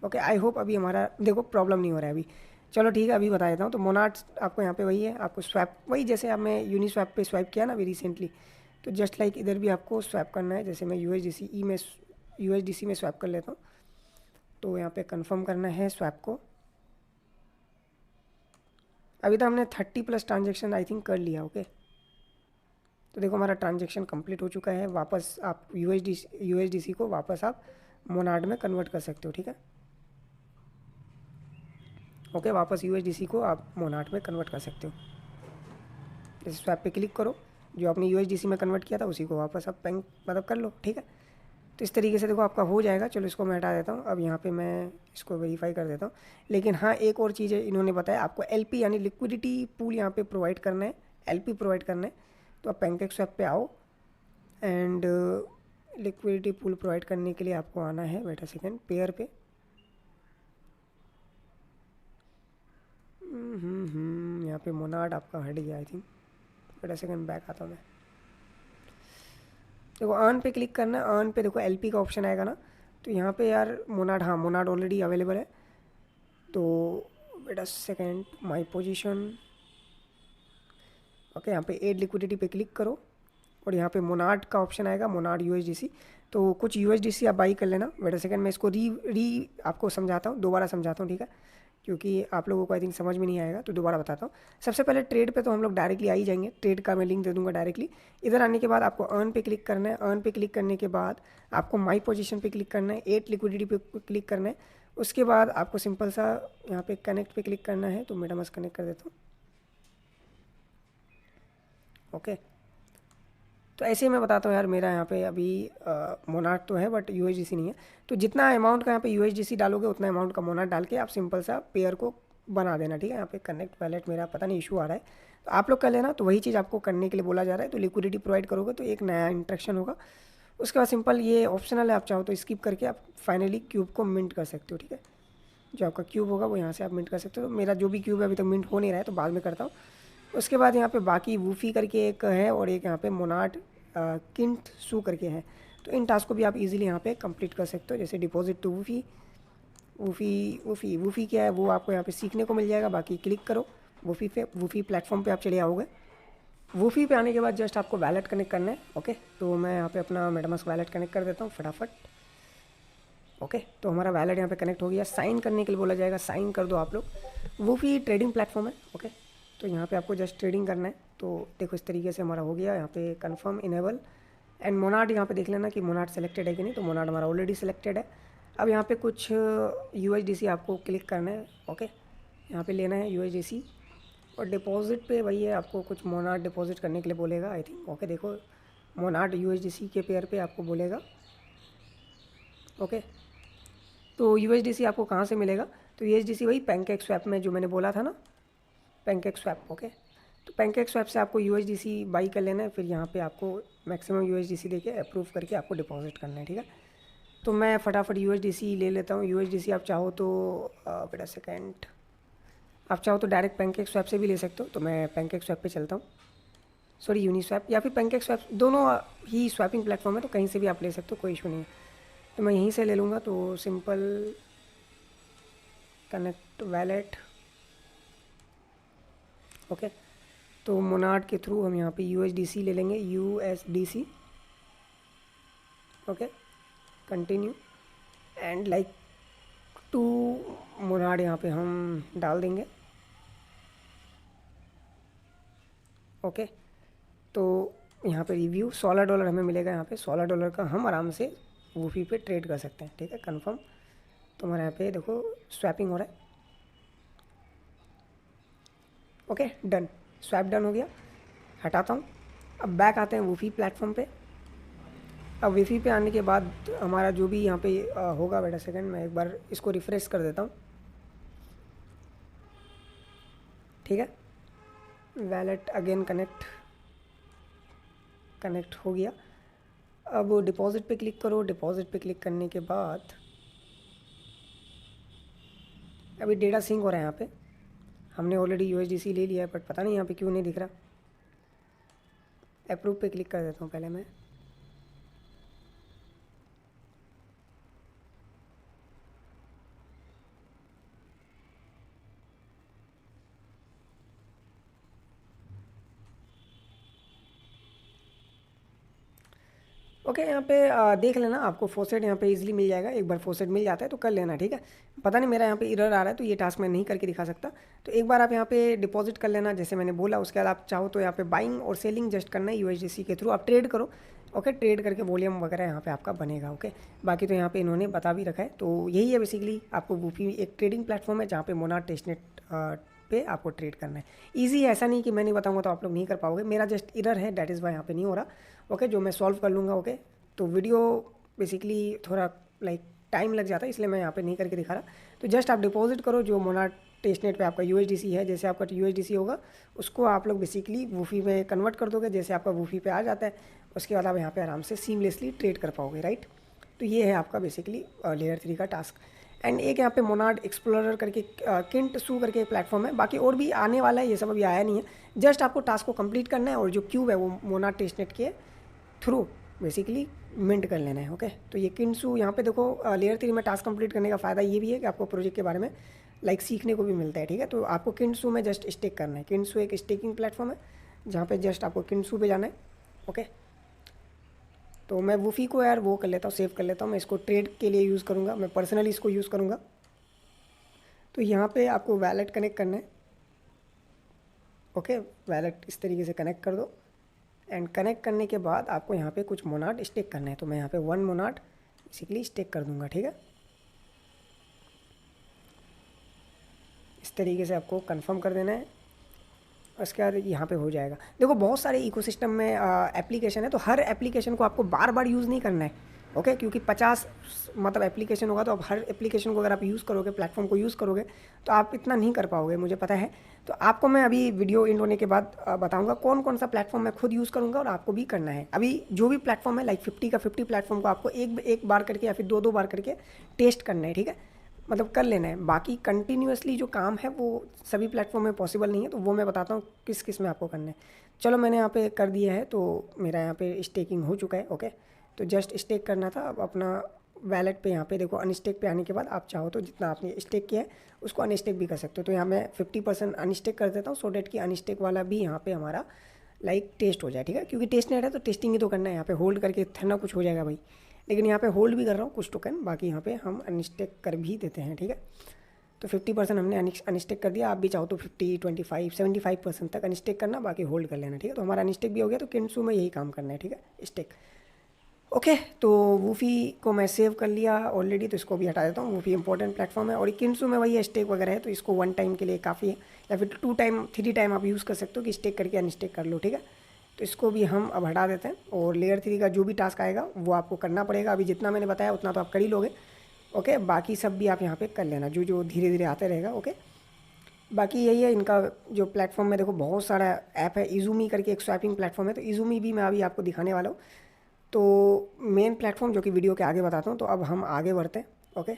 ओके, आई होप अभी हमारा देखो प्रॉब्लम नहीं हो रहा है अभी। चलो ठीक है, अभी बता देता हूँ। तो मोनाड आपको यहाँ पे वही है, आपको स्वैप वही जैसे आप मैं यूनिस्वैप पे स्वैप किया ना अभी रिसेंटली, तो जस्ट लाइक इधर भी आपको स्वैप करना है। जैसे मैं USDC में स्वैप कर लेता हूँ, तो यहाँ पे कंफर्म करना है स्वैप को। अभी तो हमने 30+ ट्रांजेक्शन आई थिंक कर लिया। ओके, तो देखो हमारा ट्रांजेक्शन कंप्लीट हो चुका है। वापस आप USDC को वापस आप मोनाड में कन्वर्ट कर सकते हो। ठीक है, ओके, वापस USDC को आप मोनाड में कन्वर्ट कर सकते हो। जैसे स्वैप पे क्लिक करो, जो आपने USDC में कन्वर्ट किया था उसी को वापस आप बैंक मतलब कर लो। ठीक है, तो इस तरीके से देखो आपका हो जाएगा। चलो इसको मैं हटा देता हूँ। अब यहाँ पे मैं इसको वेरीफाई कर देता हूँ। लेकिन हाँ, एक और चीज़ है, इन्होंने बताया आपको LP यानी लिक्विडिटी पूल यहाँ पे प्रोवाइड करना है, LP प्रोवाइड करना है। तो आप पैनकेक स्वैप पे आओ, एंड लिक्विडिटी पूल प्रोवाइड करने के लिए आपको आना है, वेट अ सेकेंड, पेयर पे। यहाँ पे मोनाड आपका हट गया I think. Wait a second, back आता हूँ मैं। देखो अर्न पे क्लिक करना है। अर्न पे देखो LP का ऑप्शन आएगा ना, तो यहाँ पे यार मोनाड, हाँ मोनाड ऑलरेडी अवेलेबल है। तो wait a second, my position. Okay, यहाँ पे एड लिक्विडिटी पे क्लिक करो, और यहाँ पे मोनाड का ऑप्शन आएगा, मोनाड USDC। तो कुछ USDC आप बाई कर लेना। वेट अ सेकेंड, मैं इसको री आपको समझाता हूँ, दोबारा समझाता हूँ। ठीक है, क्योंकि आप लोगों को आई थिंक समझ में नहीं आएगा, तो दोबारा बताता हूँ। सबसे पहले ट्रेड पे तो हम लोग डायरेक्टली आ ही जाएंगे। ट्रेड का मैं लिंक दे दूंगा डायरेक्टली। इधर आने के बाद आपको अर्न पे क्लिक करना है। अर्न पे क्लिक करने के बाद आपको माई पोजीशन पे क्लिक करना है, 8 लिक्विडिटी पे क्लिक करना है। उसके बाद आपको सिंपल सा यहाँ पे कनेक्ट पे क्लिक करना है। तो मेटामास्क कनेक्ट कर देता हूँ। ओके, तो ऐसे ही मैं बताता हूँ यार, मेरा यहाँ पे अभी मोनाड तो है बट USDC नहीं है। तो जितना अमाउंट का यहाँ पे USDC डालोगे उतना अमाउंट का मोनाड डाल के आप सिंपल सा पेयर को बना देना। ठीक है, यहाँ पे कनेक्ट वैलेट मेरा पता नहीं इशू आ रहा है, तो आप लोग कर लेना। तो वही चीज़ आपको करने के लिए बोला जा रहा है। तो लिक्विडिटी प्रोवाइड करोगे तो एक नया इंट्रैक्शन होगा। उसके बाद सिंपल ये ऑप्शनल है, आप चाहो तो स्किप करके आप फाइनली क्यूब को मिंट कर सकते हो। ठीक है, जो आपका क्यूब होगा वो यहाँ से आप मिंट कर सकते हो। तो मेरा जो भी क्यूब है अभी तक मिंट हो नहीं रहा है, तो बाद में करता हूँ। उसके बाद यहाँ पे बाकी वूफी करके एक है, और एक यहाँ पे मोनाड किंट सू करके है। तो इन टास्क को भी आप इजीली यहाँ पे कंप्लीट कर सकते हो, जैसे डिपॉजिट टू वूफी, वूफ़ी क्या है वो आपको यहाँ पे सीखने को मिल जाएगा। बाकी क्लिक करो वूफ़ी पे, वूफ़ी प्लेटफॉर्म पे आप चले आओगे। वूफ़ी पे आने के बाद जस्ट आपको वैलेट कनेक्ट करना है। ओके, तो मैं यहाँ पे अपना मेटामास्क वैलेट कनेक्ट कर देता हूँ फटाफट। ओके, तो हमारा वैलेट यहाँ पे कनेक्ट हो गया। साइन करने के लिए बोला जाएगा, साइन कर दो आप लोग। वूफ़ी ट्रेडिंग प्लेटफॉर्म है। ओके, तो यहाँ पे आपको जस्ट ट्रेडिंग करना है। तो देखो इस तरीके से हमारा हो गया। यहाँ पे कन्फर्म इनेबल एंड मोनाड यहाँ पे देख लेना कि मोनाड सेलेक्टेड है कि नहीं। तो मोनाड हमारा ऑलरेडी सेलेक्टेड है। अब यहाँ पे कुछ USDC आपको क्लिक करना है। ओके, यहाँ पे लेना है USDC और डिपॉजिट पे वही है, आपको कुछ मोनाड डिपॉजिट करने के लिए बोलेगा आई थिंक। ओके, देखो मोनाड USDC के पेयर पे आपको बोलेगा। ओके, तो USDC आपको कहाँ से मिलेगा? तो USDC वही पैनकेक स्वैप में जो मैंने बोला था ना, पैनकेक स्वैप। ओके, तो पैनकेक स्वैप से आपको USDC बाई कर लेना है। फिर यहाँ पे आपको मैक्सिमम USDC देके अप्रूव करके आपको डिपॉजिट करना है। ठीक है, तो मैं फटाफट USDC ले लेता हूँ। USDC आप चाहो तो बेटा सेकेंड, आप चाहो तो डायरेक्ट पैनकेक स्वैप से भी ले सकते हो। तो मैं पैनकेक स्वैप पे चलता हूँ, सॉरी यूनिस्वैप या फिर पैनकेक स्वैप, दोनों ही स्वैपिंग प्लेटफॉर्म है, तो कहीं से भी आप ले सकते हो, कोई इशू नहीं है। तो मैं यहीं से ले लूँगा। तो सिंपल कनेक्ट वैलेट। ओके, तो मोनाड के थ्रू हम यहाँ पे USDC ले लेंगे, USDC। Okay, continue and like to Monad यहाँ पे हम डाल देंगे। ओके, तो यहाँ पे रिव्यू $16 हमें मिलेगा। यहाँ पे $16 का हम आराम से वूफ़ी पे ट्रेड कर सकते हैं। ठीक है, कंफर्म। तो हमारे यहाँ पे देखो स्वैपिंग हो रहा है। ओके, डन, स्वैप डन हो गया। हटाता हूँ। अब बैक आते हैं वूफ़ी प्लेटफॉर्म पे। अब वूफ़ी पे आने के बाद हमारा जो भी यहाँ पे होगा, बेटा सेकंड मैं एक बार इसको रिफ़्रेश कर देता हूँ। ठीक है, वैलेट अगेन कनेक्ट हो गया। अब डिपॉजिट पे क्लिक करो। डिपॉजिट पे क्लिक करने के बाद अभी डेटा सिंक हो रहा है। यहाँ पे हमने ऑलरेडी USDC ले लिया है, बट पता नहीं यहाँ पे क्यों नहीं दिख रहा। अप्रूव पे क्लिक कर देता हूँ पहले मैं। ओके, यहाँ पे देख लेना, आपको फोसेट यहाँ पे इजीली मिल जाएगा। एक बार फोसेट मिल जाता है तो कर लेना। ठीक है, पता नहीं मेरा यहाँ पे एरर आ रहा है तो ये टास्क मैं नहीं करके दिखा सकता। तो एक बार आप यहाँ पे डिपॉजिट कर लेना जैसे मैंने बोला। उसके बाद आप चाहो तो यहाँ पे बाइंग और सेलिंग जस्ट करना है USDC के थ्रू, आप ट्रेड करो। ओके, ट्रेड करके वॉल्यूम वगैरह यहाँ पे आपका बनेगा। ओके, बाकी तो यहाँ पे इन्होंने बता भी रखा है। तो यही है बेसिकली, आपको वूफ़ी एक ट्रेडिंग प्लेटफॉर्म है जहाँ पे मोनाड टेस्टनेट पे आपको ट्रेड करना है। ईजी है, ऐसा नहीं कि मैं नहीं बताऊंगा तो आप लोग नहीं कर पाओगे। मेरा जस्ट एरर है, दैट इज़ वाई यहाँ पे नहीं हो रहा। ओके, जो मैं सॉल्व कर लूँगा। ओके, तो वीडियो बेसिकली थोड़ा लाइक टाइम लग जाता है, इसलिए मैं यहाँ पे नहीं करके दिखा रहा। तो जस्ट आप डिपॉजिट करो जो मोनाड टेस्टनेट पे आपका USDC है। जैसे आपका USDC होगा उसको आप लोग बेसिकली वूफ़ी में कन्वर्ट कर दोगे। जैसे आपका वूफ़ी पे आ जाता है उसके बाद आप यहाँ पे आराम से सीमलेसली ट्रेड कर पाओगे, राइट। तो ये है आपका बेसिकली लेयर 3 का टास्क। एंड एक यहाँ पे मोनाड एक्सप्लोरर करके किंट सू करके प्लेटफॉर्म है। बाकी और भी आने वाला है, ये सब अभी आया नहीं है। जस्ट आपको टास्क को कंप्लीट करना है और जो क्यूब है वो मोनाड टेस्टनेट के थ्रू बेसिकली मिंट कर लेना है। ओके, तो ये किंटसू यहाँ पे देखो लेयर 3 में टास्क कंप्लीट करने का फ़ायदा ये भी है कि आपको प्रोजेक्ट के बारे में लाइक सीखने को भी मिलता है। ठीक है, तो आपको किंटसू में जस्ट स्टेक करना है। किंटसू एक स्टेकिंग प्लेटफॉर्म है जहाँ पे जस्ट आपको किंटसू पे जाना है। ओके, तो मैं वूफ़ी को यार वो कर लेता हूँ, सेव कर लेता हूँ। मैं इसको ट्रेड के लिए यूज़ करूँगा, मैं पर्सनली इसको यूज़ करूँगा। तो यहाँ पे आपको वैलेट कनेक्ट करना है। ओके, वैलेट इस तरीके से कनेक्ट कर दो एंड कनेक्ट करने के बाद आपको यहाँ पे कुछ मोनाड स्टेक करना है। तो मैं यहाँ पे 1 मोनाड बेसिकली स्टेक कर दूँगा। ठीक है, इस तरीके से आपको कंफर्म कर देना है। उसके बाद यहाँ पे हो जाएगा। देखो बहुत सारे इकोसिस्टम में एप्लीकेशन है, तो हर एप्लीकेशन को आपको बार बार यूज़ नहीं करना है। ओके, क्योंकि 50 मतलब एप्लीकेशन होगा तो अब हर एप्लीकेशन को अगर आप यूज़ करोगे, प्लेटफॉर्म को यूज़ करोगे तो आप इतना नहीं कर पाओगे, मुझे पता है। तो आपको मैं अभी वीडियो एंड होने के बाद बताऊंगा कौन कौन सा प्लेटफॉर्म मैं खुद यूज़ करूँगा और आपको भी करना है। अभी जो भी प्लेटफॉर्म है लाइक 50 का 50 प्लेटफॉर्म को आपको एक बार करके या फिर 2 बार करके टेस्ट करना है। ठीक है, मतलब कर लेना है। बाकी कंटिन्यूसली जो काम है वो सभी प्लेटफॉर्म में पॉसिबल नहीं है, तो वो मैं बताता हूँ किस किस में आपको करना है। चलो मैंने यहाँ पे कर दिया है, तो मेरा यहाँ पे स्टेकिंग हो चुका है। ओके, तो जस्ट स्टेक करना था। अब अपना वैलेट पे यहाँ पे देखो अनस्टेक पे आने के बाद आप चाहो तो जितना आपने स्टेक किया है उसको अनस्टेक भी कर सकते हो। तो यहाँ मैं 50% अनस्टेक कर देता हूँ सो डेट कि अनस्टेक वाला भी यहाँ पे हमारा लाइक टेस्ट हो जाए, ठीक है। क्योंकि टेस्ट नहीं है तो टेस्टिंग ही तो करना है, यहाँ पे होल्ड करके थोड़ा कुछ हो जाएगा भाई। लेकिन यहाँ पे होल्ड भी कर रहा हूँ कुछ टोकन, बाकी यहाँ पे हम अनस्टेक कर भी देते हैं, ठीक है। तो 50% हमने अनस्टेक कर दिया। आप भी चाहो तो 50, 25, 75% तक अनस्टेक करना, बाकी होल्ड कर लेना, ठीक है। तो हमारा अनस्टेक भी हो गया। तो किंसू में यही काम करना है, ठीक है, स्टेक। ओके, तो वूफी को मैं सेव कर लिया ऑलरेडी, तो इसको भी हटा देता हूँ। वूफी इंपॉर्टेंट प्लेटफॉर्म है और किंसू में वही स्टेक वगैरह है, तो इसको 1 टाइम के लिए काफ़ी है, या फिर 2 टाइम 3 टाइम आप यूज़ कर सकते हो कि स्टेक करके अनस्टेक कर लो, ठीक है। तो इसको भी हम अब हटा देते हैं और लेयर 3 का जो भी टास्क आएगा वो आपको करना पड़ेगा। अभी जितना मैंने बताया उतना तो आप कर ही लोगे, ओके। बाकी सब भी आप यहाँ पे कर लेना, जो जो धीरे धीरे आते रहेगा, ओके। बाकी यही है इनका जो प्लेटफॉर्म में, देखो बहुत सारा ऐप है। इजूमी करके एक स्वैपिंग प्लेटफॉर्म है, तो इजूमी भी मैं अभी आपको दिखाने वाला हूँ। तो मेन प्लेटफॉर्म जो कि वीडियो के आगे बताता हूँ। तो अब हम आगे बढ़ते हैं, ओके।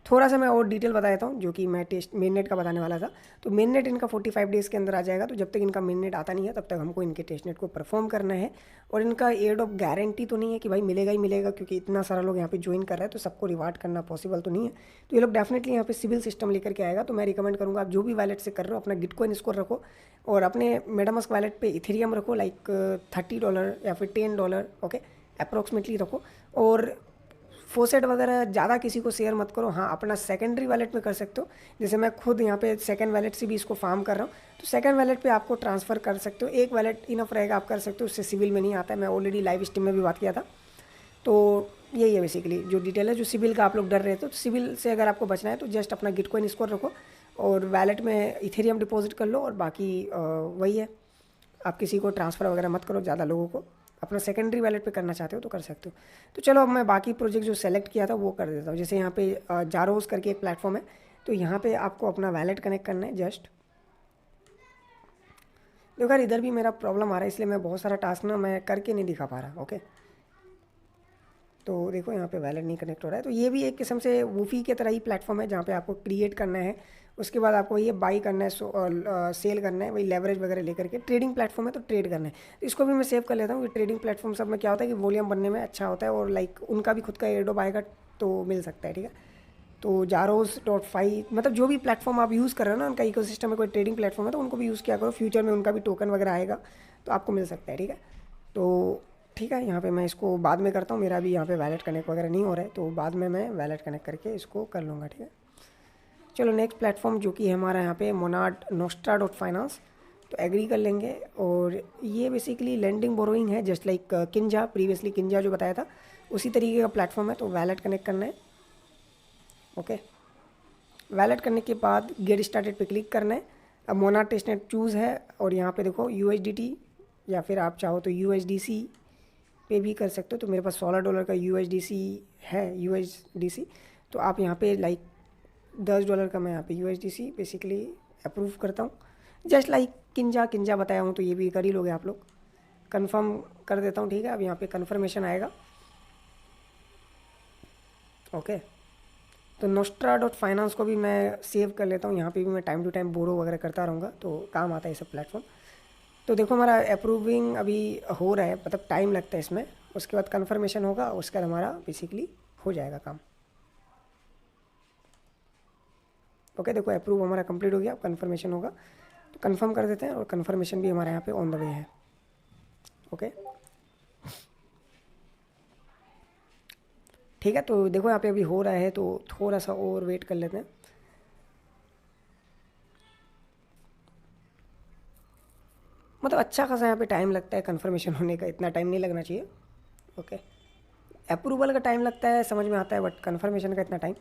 थोड़ा सा मैं और डिटेल बता देता हूँ जो कि मैं टेस्ट मेन नेट का बताने वाला था। तो मेन नेट इनका 45 डेज़ के अंदर आ जाएगा। तो जब तक इनका मेन नेट आता नहीं है तब तक हमको इनके टेस्ट नेट को परफॉर्म करना है। और इनका एयर ड्रॉप गारंटी तो नहीं है कि भाई मिलेगा ही मिलेगा, क्योंकि इतना सारा लोग यहाँ पे ज्वाइन कर रहा है तो सबको रिवार्ड करना पॉसिबल तो नहीं है। तो ये लोग डेफिनेटली यहाँ पे सिविल सिस्टम लेकर के आएगा। तो मैं रिकमेंड करूँगा आप जो भी वैलेट से कर रहे हो अपना गिटकॉइन स्कोर रखो और अपने मेटामास्क वैलेट पे इथेरियम रखो, लाइक $30 या फिर $10, ओके, अप्रोक्सीमेटली रखो। और फोसेट वगैरह ज़्यादा किसी को शेयर मत करो। हाँ, अपना सेकेंडरी वैलेट में कर सकते हो। जैसे मैं खुद यहाँ पे सेकंड वैलेट से भी इसको फार्म कर रहा हूँ, तो सेकंड वैलेट पे आपको ट्रांसफ़र कर सकते हो। एक वैलेट इनफ रहेगा, आप कर सकते हो, उससे सिविल में नहीं आता है। मैं ऑलरेडी लाइव स्ट्रीम में भी बात किया था। तो यही है बेसिकली जो डिटेल है। जो सिविल का आप लोग डर रहे थे, तो सिविल से अगर आपको बचना है तो जस्ट अपना गिटकॉइन स्कोर रखो और वैलेट में इथेरियम डिपॉजिट कर लो। और बाकी वही है, आप किसी को ट्रांसफ़र वगैरह मत करो ज़्यादा लोगों को। अपना सेकेंडरी वैलेट पे करना चाहते हो तो कर सकते हो। तो चलो अब मैं बाकी प्रोजेक्ट जो सेलेक्ट किया था वो कर देता हूँ। जैसे यहाँ पे जारोस करके एक प्लेटफॉर्म है, तो यहाँ पे आपको अपना वैलेट कनेक्ट करना है। जस्ट देखो यार, इधर भी मेरा प्रॉब्लम आ रहा है, इसलिए मैं बहुत सारा टास्क ना मैं करके नहीं दिखा पा रहा, ओके। तो देखो यहाँ पे वैलेट नहीं कनेक्ट हो रहा है। तो ये भी एक किस्म से वूफी की तरह ही प्लेटफॉर्म है, जहाँ पे आपको क्रिएट करना है, उसके बाद आपको ये बाई करना है, सेल करना है, वही लेवरेज वगैरह लेकर के। ट्रेडिंग प्लेटफॉर्म है तो ट्रेड करना है। तो इसको भी मैं सेव कर लेता हूँ कि ट्रेडिंग प्लेटफॉर्म सब में क्या होता है कि वॉल्यूम बनने में अच्छा होता है और लाइक उनका भी खुद का एयरड्रॉप आएगा तो मिल सकता है, ठीक है। तो जारोस.5 मतलब जो भी प्लेटफॉर्म आप यूज़ कर रहे हो ना, उनका इकोसिस्टम में कोई ट्रेडिंग प्लेटफॉर्म है तो उनको भी यूज़ किया करो। फ्यूचर में उनका भी टोकन वगैरह आएगा तो आपको मिल सकता है, ठीक है। तो ठीक है, यहाँ पे मैं इसको बाद में करता हूँ। मेरा भी यहाँ पे वैलेट कनेक्ट वगैरह नहीं हो रहा है, तो बाद में मैं वैलेट कनेक्ट करके इसको कर लूँगा, ठीक है। चलो नेक्स्ट प्लेटफॉर्म जो कि है हमारा यहाँ पे मोनाड नोस्ट्रा.फाइनेंस, तो एग्री कर लेंगे। और ये बेसिकली लेंडिंग बोरोइंग है, just like Kinza, previously Kinza जो बताया था उसी तरीके का प्लेटफॉर्म है। तो वैलेट कनेक्ट करना है, ओके। वैलेट करने के बाद गेट स्टार्टेड पे क्लिक करना है। अब मोनाड टेस्टनेट चूज़ है और यहाँ पे देखो USDT या फिर आप चाहो तो USDC पे भी कर सकते हो। तो मेरे पास $16 का USDC है, USDC। तो आप यहाँ पे लाइक $10 का मैं यहाँ पे USDC बेसिकली अप्रूव करता हूँ, जस्ट लाइक किंजा बताया हूँ, तो ये भी कर ही लोगे आप लोग। कंफर्म कर देता हूँ, ठीक है। अब यहाँ पे कंफर्मेशन आएगा, ओके। तो नोस्ट्रा.फाइनेंस को भी मैं सेव कर लेता हूँ। यहाँ पे भी मैं टाइम टू टाइम बोरो वगैरह करता रहूँगा, तो काम आता है ये सब प्लेटफॉर्म। तो देखो हमारा अप्रूविंग अभी हो रहा है, मतलब टाइम लगता है इसमें। उसके बाद कंफर्मेशन होगा, उसके बाद हमारा बेसिकली हो जाएगा काम, ओके। देखो अप्रूव हमारा कंप्लीट हो गया, अब कंफर्मेशन होगा तो कंफर्म कर देते हैं। और कंफर्मेशन भी हमारे यहाँ पे ऑन द वे है, ओके, ठीक है। तो देखो यहाँ पे अभी हो रहा है, तो थोड़ा सा और वेट कर लेते हैं। मतलब अच्छा खासा यहाँ पे टाइम लगता है कंफर्मेशन होने का, इतना टाइम नहीं लगना चाहिए, ओके। अप्रूवल का टाइम लगता है समझ में आता है, बट कंफर्मेशन का इतना टाइम।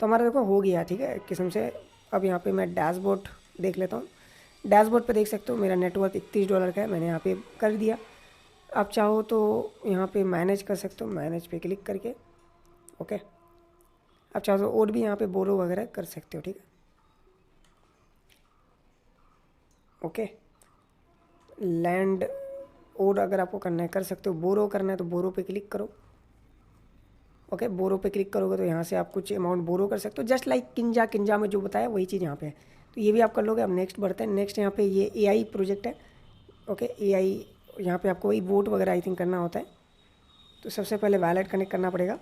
तो हमारा देखो हो गया, ठीक है, एक किस्म से। अब यहाँ पे मैं डैशबोर्ड देख लेता हूँ। डैशबोर्ड पे देख सकते हो मेरा नेटवर्थ $31 का है, मैंने यहाँ पे कर दिया। आप चाहो तो यहाँ पे मैनेज कर सकते हो, मैनेज पे क्लिक करके, ओके। आप चाहो तो और भी यहाँ पे बोरो वगैरह कर सकते हो, ठीक है, ओके। लैंड और अगर आपको करना है कर सकते हो। बोरो करना है तो बोरो पे क्लिक करो, ओके। बोरो पे क्लिक करोगे तो यहाँ से आप कुछ अमाउंट बोरो कर सकते हो, जस्ट लाइक किंजा में जो बताया वही चीज़ यहाँ पे है। तो ये भी आप कर लोगे। अब नेक्स्ट बढ़ते हैं। नेक्स्ट यहाँ पे ये AI प्रोजेक्ट है, ओके। AI यहाँ पे आपको वही वोट वगैरह आई थिंक करना होता है। तो सबसे पहले वैलेट कनेक्ट करना पड़ेगा,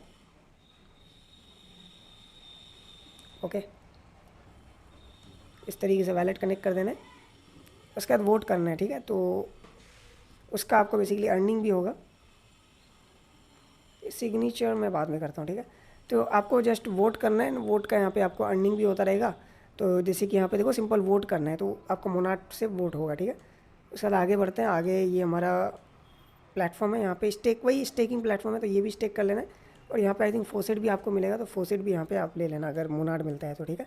ओके, इस तरीके से वैलेट कनेक्ट कर देना है। उसके बाद वोट करना है, ठीक है। तो उसका आपको बेसिकली अर्निंग भी होगा। सिग्नेचर मैं बाद में करता हूँ, ठीक है। तो आपको जस्ट वोट करना है, वोट का यहाँ पे आपको अर्निंग भी होता रहेगा। तो जैसे कि यहाँ पे देखो सिंपल वोट करना है, तो आपको मोनाट से वोट होगा, ठीक है। उसके बाद आगे बढ़ते हैं। आगे ये हमारा प्लेटफॉर्म है, यहाँ पे स्टेक, वही स्टेकिंग प्लेटफॉर्म है, तो ये भी स्टेक कर लेना है। और यहाँ पे आई थिंक फोसेट भी आपको मिलेगा, तो फोसेट भी यहाँ पे आप ले लेना अगर मोनाट मिलता है तो, ठीक है।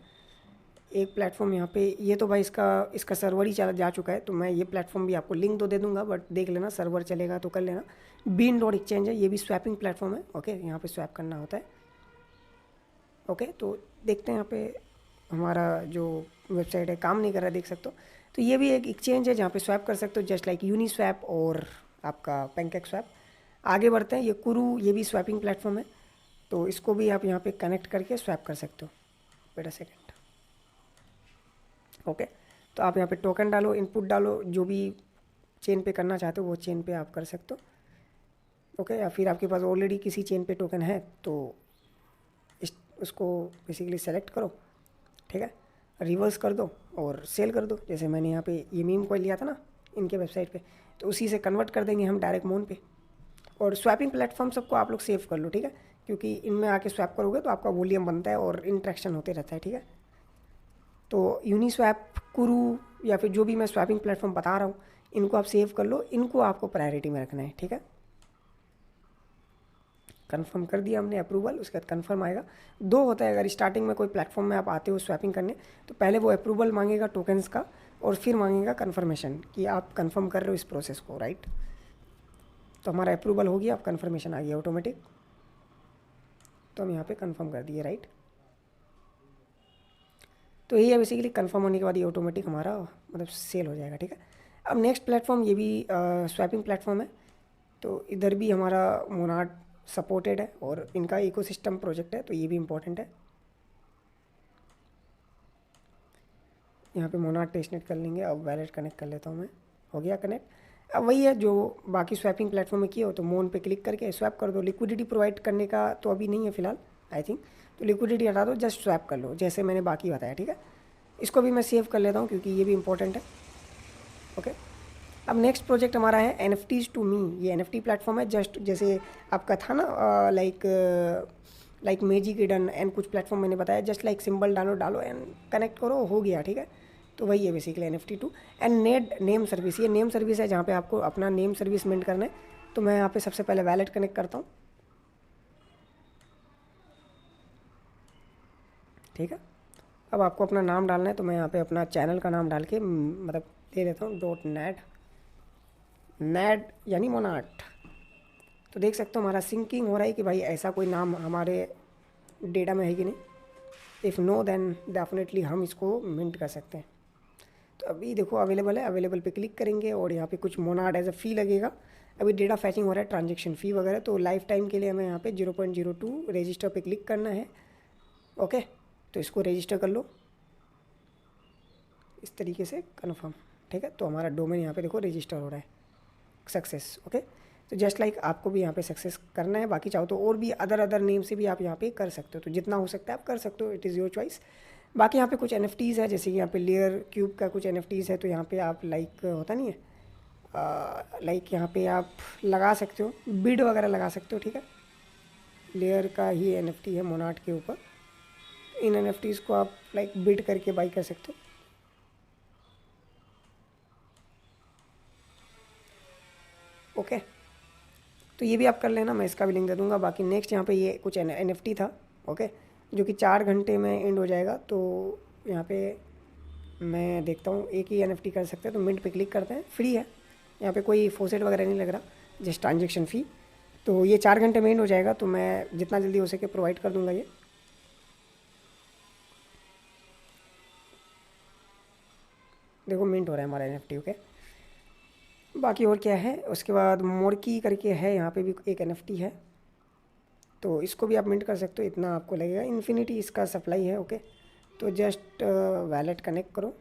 एक प्लेटफॉर्म यहाँ पे, ये तो भाई इसका सर्वर ही चला जा चुका है, तो मैं ये प्लेटफॉर्म भी आपको लिंक तो दे दूंगा, बट देख लेना सर्वर चलेगा तो कर लेना। बीन डॉट एक्सचेंज है, ये भी स्वैपिंग प्लेटफॉर्म है, ओके। यहाँ पे स्वैप करना होता है, ओके। तो देखते हैं यहाँ पे हमारा जो वेबसाइट है काम नहीं कर रहा है, देख सकते हो। तो ये भी एक एक्सचेंज है जहाँ पे स्वैप कर सकते हो, जस्ट लाइक यूनिस्वैप और आपका पैनकेक स्वैप। आगे बढ़ते हैं, ये कुरू, ये भी स्वैपिंग प्लेटफॉर्म है, तो इसको भी आप यहाँ पे कनेक्ट करके स्वैप कर सकते हो। Wait a second, okay. तो आप यहाँ पे टोकन डालो, इनपुट डालो, जो भी चेन पे करना चाहते हो वो चेन पे आप कर सकते हो, ओके। या फिर आपके पास ऑलरेडी किसी चेन पे टोकन है तो उसको बेसिकली सेलेक्ट करो, ठीक है। रिवर्स कर दो और सेल कर दो। जैसे मैंने यहाँ पे ये मीम कोइन लिया था ना इनके वेबसाइट पे, तो उसी से कन्वर्ट कर देंगे हम डायरेक्ट मोन पे। और स्वैपिंग प्लेटफॉर्म सबको आप लोग सेव कर लो, ठीक है, क्योंकि इनमें आके स्वैप करोगे तो आपका वॉल्यूम बनता है और इंट्रैक्शन होते रहता है, ठीक है। तो यूनिस्वैप, कुरू या फिर जो भी मैं स्वैपिंग प्लेटफॉर्म बता रहा हूँ, इनको आप सेव कर लो, इनको आपको प्रायोरिटी में रखना है, ठीक है। कंफर्म कर दिया हमने अप्रूवल, उसके बाद कंफर्म आएगा। दो होता है, अगर स्टार्टिंग में कोई प्लेटफॉर्म में आप आते हो स्वैपिंग करने, तो पहले वो अप्रूवल मांगेगा टोकन्स का और फिर मांगेगा कंफर्मेशन कि आप कंफर्म कर रहे हो इस प्रोसेस को, राइट। तो हमारा अप्रूवल हो गया, अब कंफर्मेशन आ गया ऑटोमेटिक, तो हम यहाँ पे कंफर्म कर दिए, राइट। तो यही है बेसिकली, कंफर्म होने के बाद ये ऑटोमेटिक हमारा मतलब सेल हो जाएगा, ठीक है। अब नेक्स्ट प्लेटफॉर्म, ये भी स्वैपिंग प्लेटफॉर्म है, तो इधर भी हमारा मोनाट सपोर्टेड है और इनका इकोसिस्टम प्रोजेक्ट है, तो ये भी इम्पोर्टेंट है। यहाँ पे मोनाट टेस्टनेट कर लेंगे। अब वैलेट कनेक्ट कर लेता हूँ मैं, हो गया कनेक्ट। अब वही है जो बाकी स्वैपिंग प्लेटफॉर्म में किए हो, तो मोन पे क्लिक करके स्वैप कर दो। लिक्विडिटी प्रोवाइड करने का तो अभी नहीं है फिलहाल आई थिंक, तो लिक्विडिटी हटा दो, जस्ट स्वैप कर लो जैसे मैंने बाकी बताया, ठीक है। इसको भी मैं सेव कर लेता हूँ क्योंकि ये भी इंपॉर्टेंट है, ओके। अब नेक्स्ट प्रोजेक्ट हमारा है NFTs टू मी। ये NFT प्लेटफॉर्म है, जस्ट जैसे आपका था ना लाइक मैजिक ईडन एंड कुछ प्लेटफॉर्म मैंने बताया, जस्ट लाइक सिंबल डालो डालो एंड कनेक्ट करो, हो गया, ठीक है। तो वही है basically NFT to and net name service. ये नेम सर्विस है जहाँ पे आपको अपना नेम सर्विस मिंट करना है। तो मैं यहाँ पे सबसे पहले वैलेट कनेक्ट करता हूँ, ठीक है। अब आपको अपना नाम डालना है, तो मैं यहाँ पे अपना चैनल का नाम डाल के मतलब दे देता हूँ .NAD, नैड यानी मोनाट। तो देख सकते हो हमारा सिंकिंग हो रहा है कि भाई ऐसा कोई नाम हमारे डेटा में है कि नहीं। इफ़ नो देन डेफिनेटली हम इसको मिंट कर सकते हैं। तो अभी देखो अवेलेबल है, अवेलेबल पे क्लिक करेंगे और यहाँ पे कुछ मोनाट एज अ फ़ी लगेगा। अभी डेटा फैचिंग हो रहा है, ट्रांजेक्शन फ़ी वगैरह, तो लाइफ टाइम के लिए हमें यहाँ पे 0.02 रजिस्टर पे क्लिक करना है, ओके। तो इसको रजिस्टर कर लो इस तरीके से, कन्फर्म, ठीक है। तो हमारा डोमेन यहाँ पे देखो रजिस्टर हो रहा है, सक्सेस, ओके। तो जस्ट लाइक आपको भी यहाँ पे सक्सेस करना है। बाकी चाहो तो और भी अदर नेम से भी आप यहाँ पे कर सकते हो, तो जितना हो सकता है आप कर सकते हो, इट इज़ योर चॉइस। बाकी यहाँ पे कुछ NFTs है, जैसे कि यहाँ पे लेयर क्यूब का कुछ NFTs है, तो यहाँ पे आप लाइक होता नहीं है लाइक यहाँ पे आप लगा सकते हो, बिड वगैरह लगा सकते हो, ठीक है। लेयर का ही NFT है मोनाट के ऊपर, इन NFTs को आप लाइक बिड करके बाई कर सकते हो, ओके। तो ये भी आप कर लेना, मैं इसका भी लिंक दे दूँगा। बाकी नेक्स्ट यहाँ पे ये कुछ NFT था, ओके, जो कि 4 घंटे में एंड हो जाएगा। तो यहाँ पे मैं देखता हूँ एक ही NFT कर सकते हैं, तो मिंट पे क्लिक करते हैं, फ्री है, यहाँ पे कोई फोसेट वगैरह नहीं लग रहा, जस्ट ट्रांजेक्शन फ़ी। तो ये 4 घंटे में एंड हो जाएगा, तो मैं जितना जल्दी हो सके प्रोवाइड कर दूँगा ये। देखो मिंट हो रहा है हमारा NFT, ओके। बाकी और क्या है, उसके बाद मोरकी करके है, यहाँ पे भी एक NFT है, तो इसको भी आप मिंट कर सकते हो, इतना आपको लगेगा। इन्फिनिटी इसका सप्लाई है, ओके। तो जस्ट वैलेट कनेक्ट करो,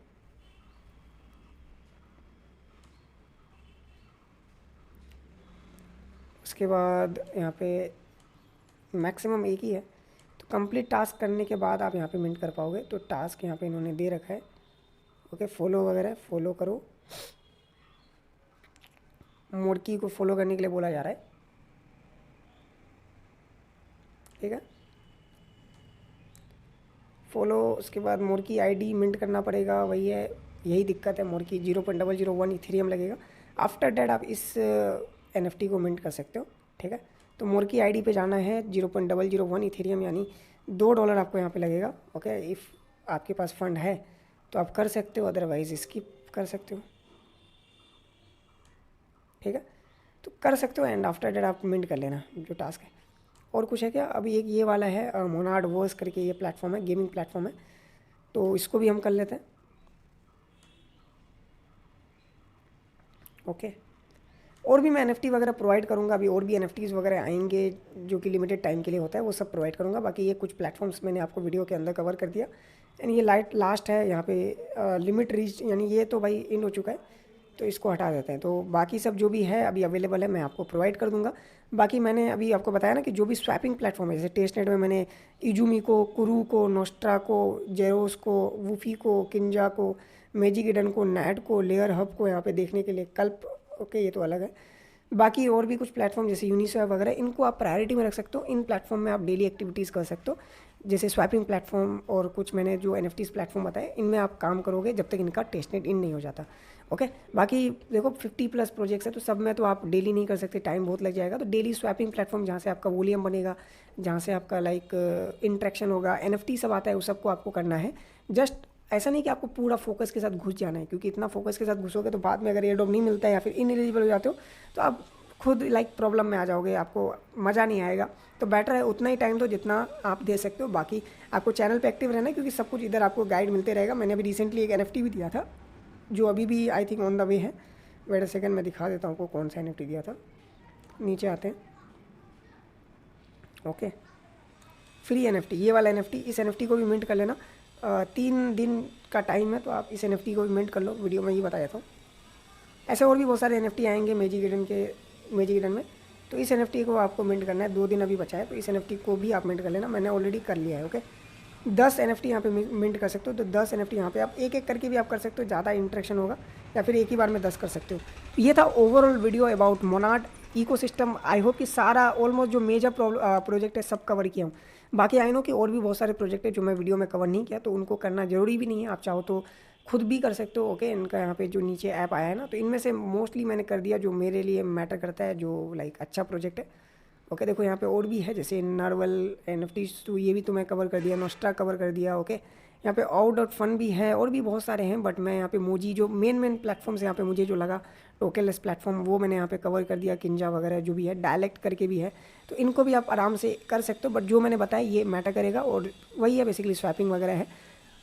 उसके बाद यहाँ पे मैक्सिमम एक ही है, तो कंप्लीट टास्क करने के बाद आप यहाँ पे मिंट कर पाओगे। तो टास्क यहाँ पे इन्होंने दे रखा है, ओके, फॉलो वगैरह, फॉलो करो। मोड़की को फॉलो करने के लिए बोला जा रहा है, ठीक है, फॉलो। उसके बाद मोड़की आईडी मिंट करना पड़ेगा, वही है, यही दिक्कत है। मोड़की 0.001 इथेरियम लगेगा। आफ्टर डेट आप इस NFT को मिंट कर सकते हो, ठीक है। तो मोड़की आईडी पे जाना है, 0.001 इथेरियम यानी $2 आपको यहाँ पे लगेगा, ओके। इफ़ आपके पास फंड है तो आप कर सकते हो, अदरवाइज स्किप कर सकते हो, ठीक है। तो कर सकते हो एंड आफ्टर डेट आप मिंट कर लेना जो टास्क है। और कुछ है क्या? अभी एक ये वाला है मोनाड वर्स करके, ये प्लेटफॉर्म है, गेमिंग प्लेटफॉर्म है, तो इसको भी हम कर लेते हैं, ओके। और भी मैं NFT वगैरह प्रोवाइड करूँगा, अभी और भी NFTs वगैरह आएंगे जो कि लिमिटेड टाइम के लिए होता है, वो सब प्रोवाइड करूँगा। बाकी ये कुछ प्लेटफॉर्म्स मैंने आपको वीडियो के अंदर कवर कर दिया। एंड ये लास्ट है यहाँ पे लिमिट रीच, यानी ये तो भाई इन हो चुका है, तो इसको हटा देते हैं। तो बाकी सब जो भी है अभी अवेलेबल है मैं आपको प्रोवाइड कर दूंगा। बाकी मैंने अभी आपको बताया ना कि जो भी स्वैपिंग प्लेटफॉर्म है, जैसे टेस्टनेट में मैंने इजूमी को, कुरू को, नोस्ट्रा को, जेरोस को, वूफी को, किंजा को, मैजिकिडन को, नैट को, लेयर हब को यहाँ पे देखने के लिए, कल्प, ओके, ये तो अलग है। बाकी और भी कुछ प्लेटफॉर्म जैसे यूनिस्वैप वगैरह, इनको आप प्रायोरिटी में रख सकते हो। इन प्लेटफॉर्म में आप डेली एक्टिविटीज़ कर सकते हो, जैसे स्वैपिंग प्लेटफॉर्म और कुछ मैंने जो NFTs प्लेटफॉर्म बताए, इनमें आप काम करोगे जब तक इनका टेस्टनेट इन नहीं हो जाता, ओके। बाकी देखो 50+ प्रोजेक्ट्स है, तो सब में तो आप डेली नहीं कर सकते, टाइम बहुत लग जाएगा। तो डेली स्वैपिंग प्लेटफॉर्म जहाँ से आपका वॉल्यूम बनेगा, जहाँ से आपका लाइक इंट्रैक्शन होगा, NFT सब आता है, उस सबको आपको करना है। जस्ट ऐसा नहीं कि आपको पूरा फोकस के साथ घुस जाना है, क्योंकि इतना फोकस के साथ घुसोगे तो बाद में अगर एयरड्रॉप नहीं मिलता है या फिर इनएलिजिबल हो जाते हो तो आप खुद लाइक प्रॉब्लम में आ जाओगे, आपको मज़ा नहीं आएगा। तो बेटर है उतना ही टाइम दो जितना आप दे सकते हो। बाकी आपको चैनल पे एक्टिव रहना है, क्योंकि सब कुछ इधर आपको गाइड मिलते रहेगा। मैंने अभी रिसेंटली एक NFT भी दिया था जो अभी भी I think on the way है। वेट अ सेकंड, मैं दिखा देता हूँ आपको कौन सा NFT दिया था। नीचे आते हैं, ओके, फ्री NFT, ये वाला NFT। इस NFT को भी मिंट कर लेना, 3 दिन का टाइम है, तो आप इस NFT को भी मिंट कर लो। वीडियो में ये बताया था। ऐसे और भी बहुत सारे NFT आएंगे मैजिकिडन में, तो इस NFT को आपको मिंट करना है। 2 दिन अभी बचा है, तो इस NFT को भी आप मिंट कर लेना। मैंने ऑलरेडी कर लिया है, ओके। 10 NFT यहाँ पे मिंट कर सकते हो, तो 10 NFT यहाँ पे आप एक एक करके भी आप कर सकते हो, ज़्यादा इंटरेक्शन होगा, या फिर एक ही बार में 10 कर सकते हो। तो ये था overall video about Monod ecosystem. I hope कि सारा ऑलमोस्ट जो मेजर प्रोजेक्ट है सब कवर किया हूँ। बाकी आई नो कि और भी बहुत सारे प्रोजेक्ट है जो मैं वीडियो में कवर नहीं किया, तो उनको करना ज़रूरी भी नहीं है, आप चाहो तो खुद भी कर सकते हो, ओके। इनका यहाँ पे जो नीचे ऐप आया है ना, तो इनमें से मोस्टली मैंने कर दिया जो मेरे लिए मैटर करता है, जो लाइक अच्छा प्रोजेक्ट है, ओके। देखो यहाँ पे और भी है, जैसे नर्वल NFTs, तो ये भी तो मैं कवर कर दिया, नोस्ट्रा कवर कर दिया, ओके। यहाँ पे out.fun भी है, और भी बहुत सारे हैं, बट मैं यहाँ पे मोजी जो मेन प्लेटफॉर्म्स यहाँ पे मुझे जो लगा टोकनलेस प्लेटफॉर्म, वो मैंने यहाँ पे कवर कर दिया। किंजा वगैरह जो भी है, डायलेक्ट करके भी है, तो इनको भी आप आराम से कर सकते हो। बट जो मैंने बताया ये मैटर करेगा, और वही है बेसिकली स्वैपिंग वगैरह है।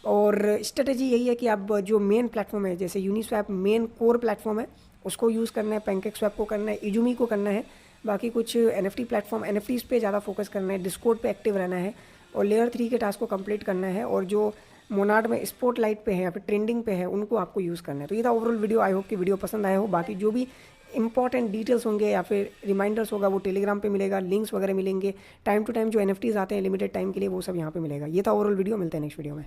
और स्ट्रेटेजी यही है कि आप जो मेन प्लेटफॉर्म है, जैसे यूनिस्वैप मेन कोर प्लेटफॉर्म है, उसको यूज़ करना है, पैनकेकस्वैप को करना है, इजूमी को करना है। बाकी कुछ NFT प्लेटफॉर्म, NFTs पे ज़्यादा फोकस करना है, डिस्कॉर्ड पे एक्टिव रहना है, और लेयर 3 के टास्क को कंप्लीट करना है, और जो मोनाड में स्पॉटलाइट पे है या फिर ट्रेंडिंग पे है उनको आपको यूज़ करना है। तो ये था ओवरऑल वीडियो। आई होप कि वीडियो पसंद आया हो। बाकी जो भी इंपॉर्टेंट डिटेल्स होंगे या फिर रिमाइंडर्स होगा वो टेलीग्राम पे मिलेगा, लिंक्स वगैरह मिलेंगे, टाइम टू टाइम जो NFTs आते हैं लिमिटेड टाइम के लिए, वो सब यहाँ पे मिलेगा। ये था ओवरऑल वीडियो। मिलते हैं नेक्स्ट वीडियो में।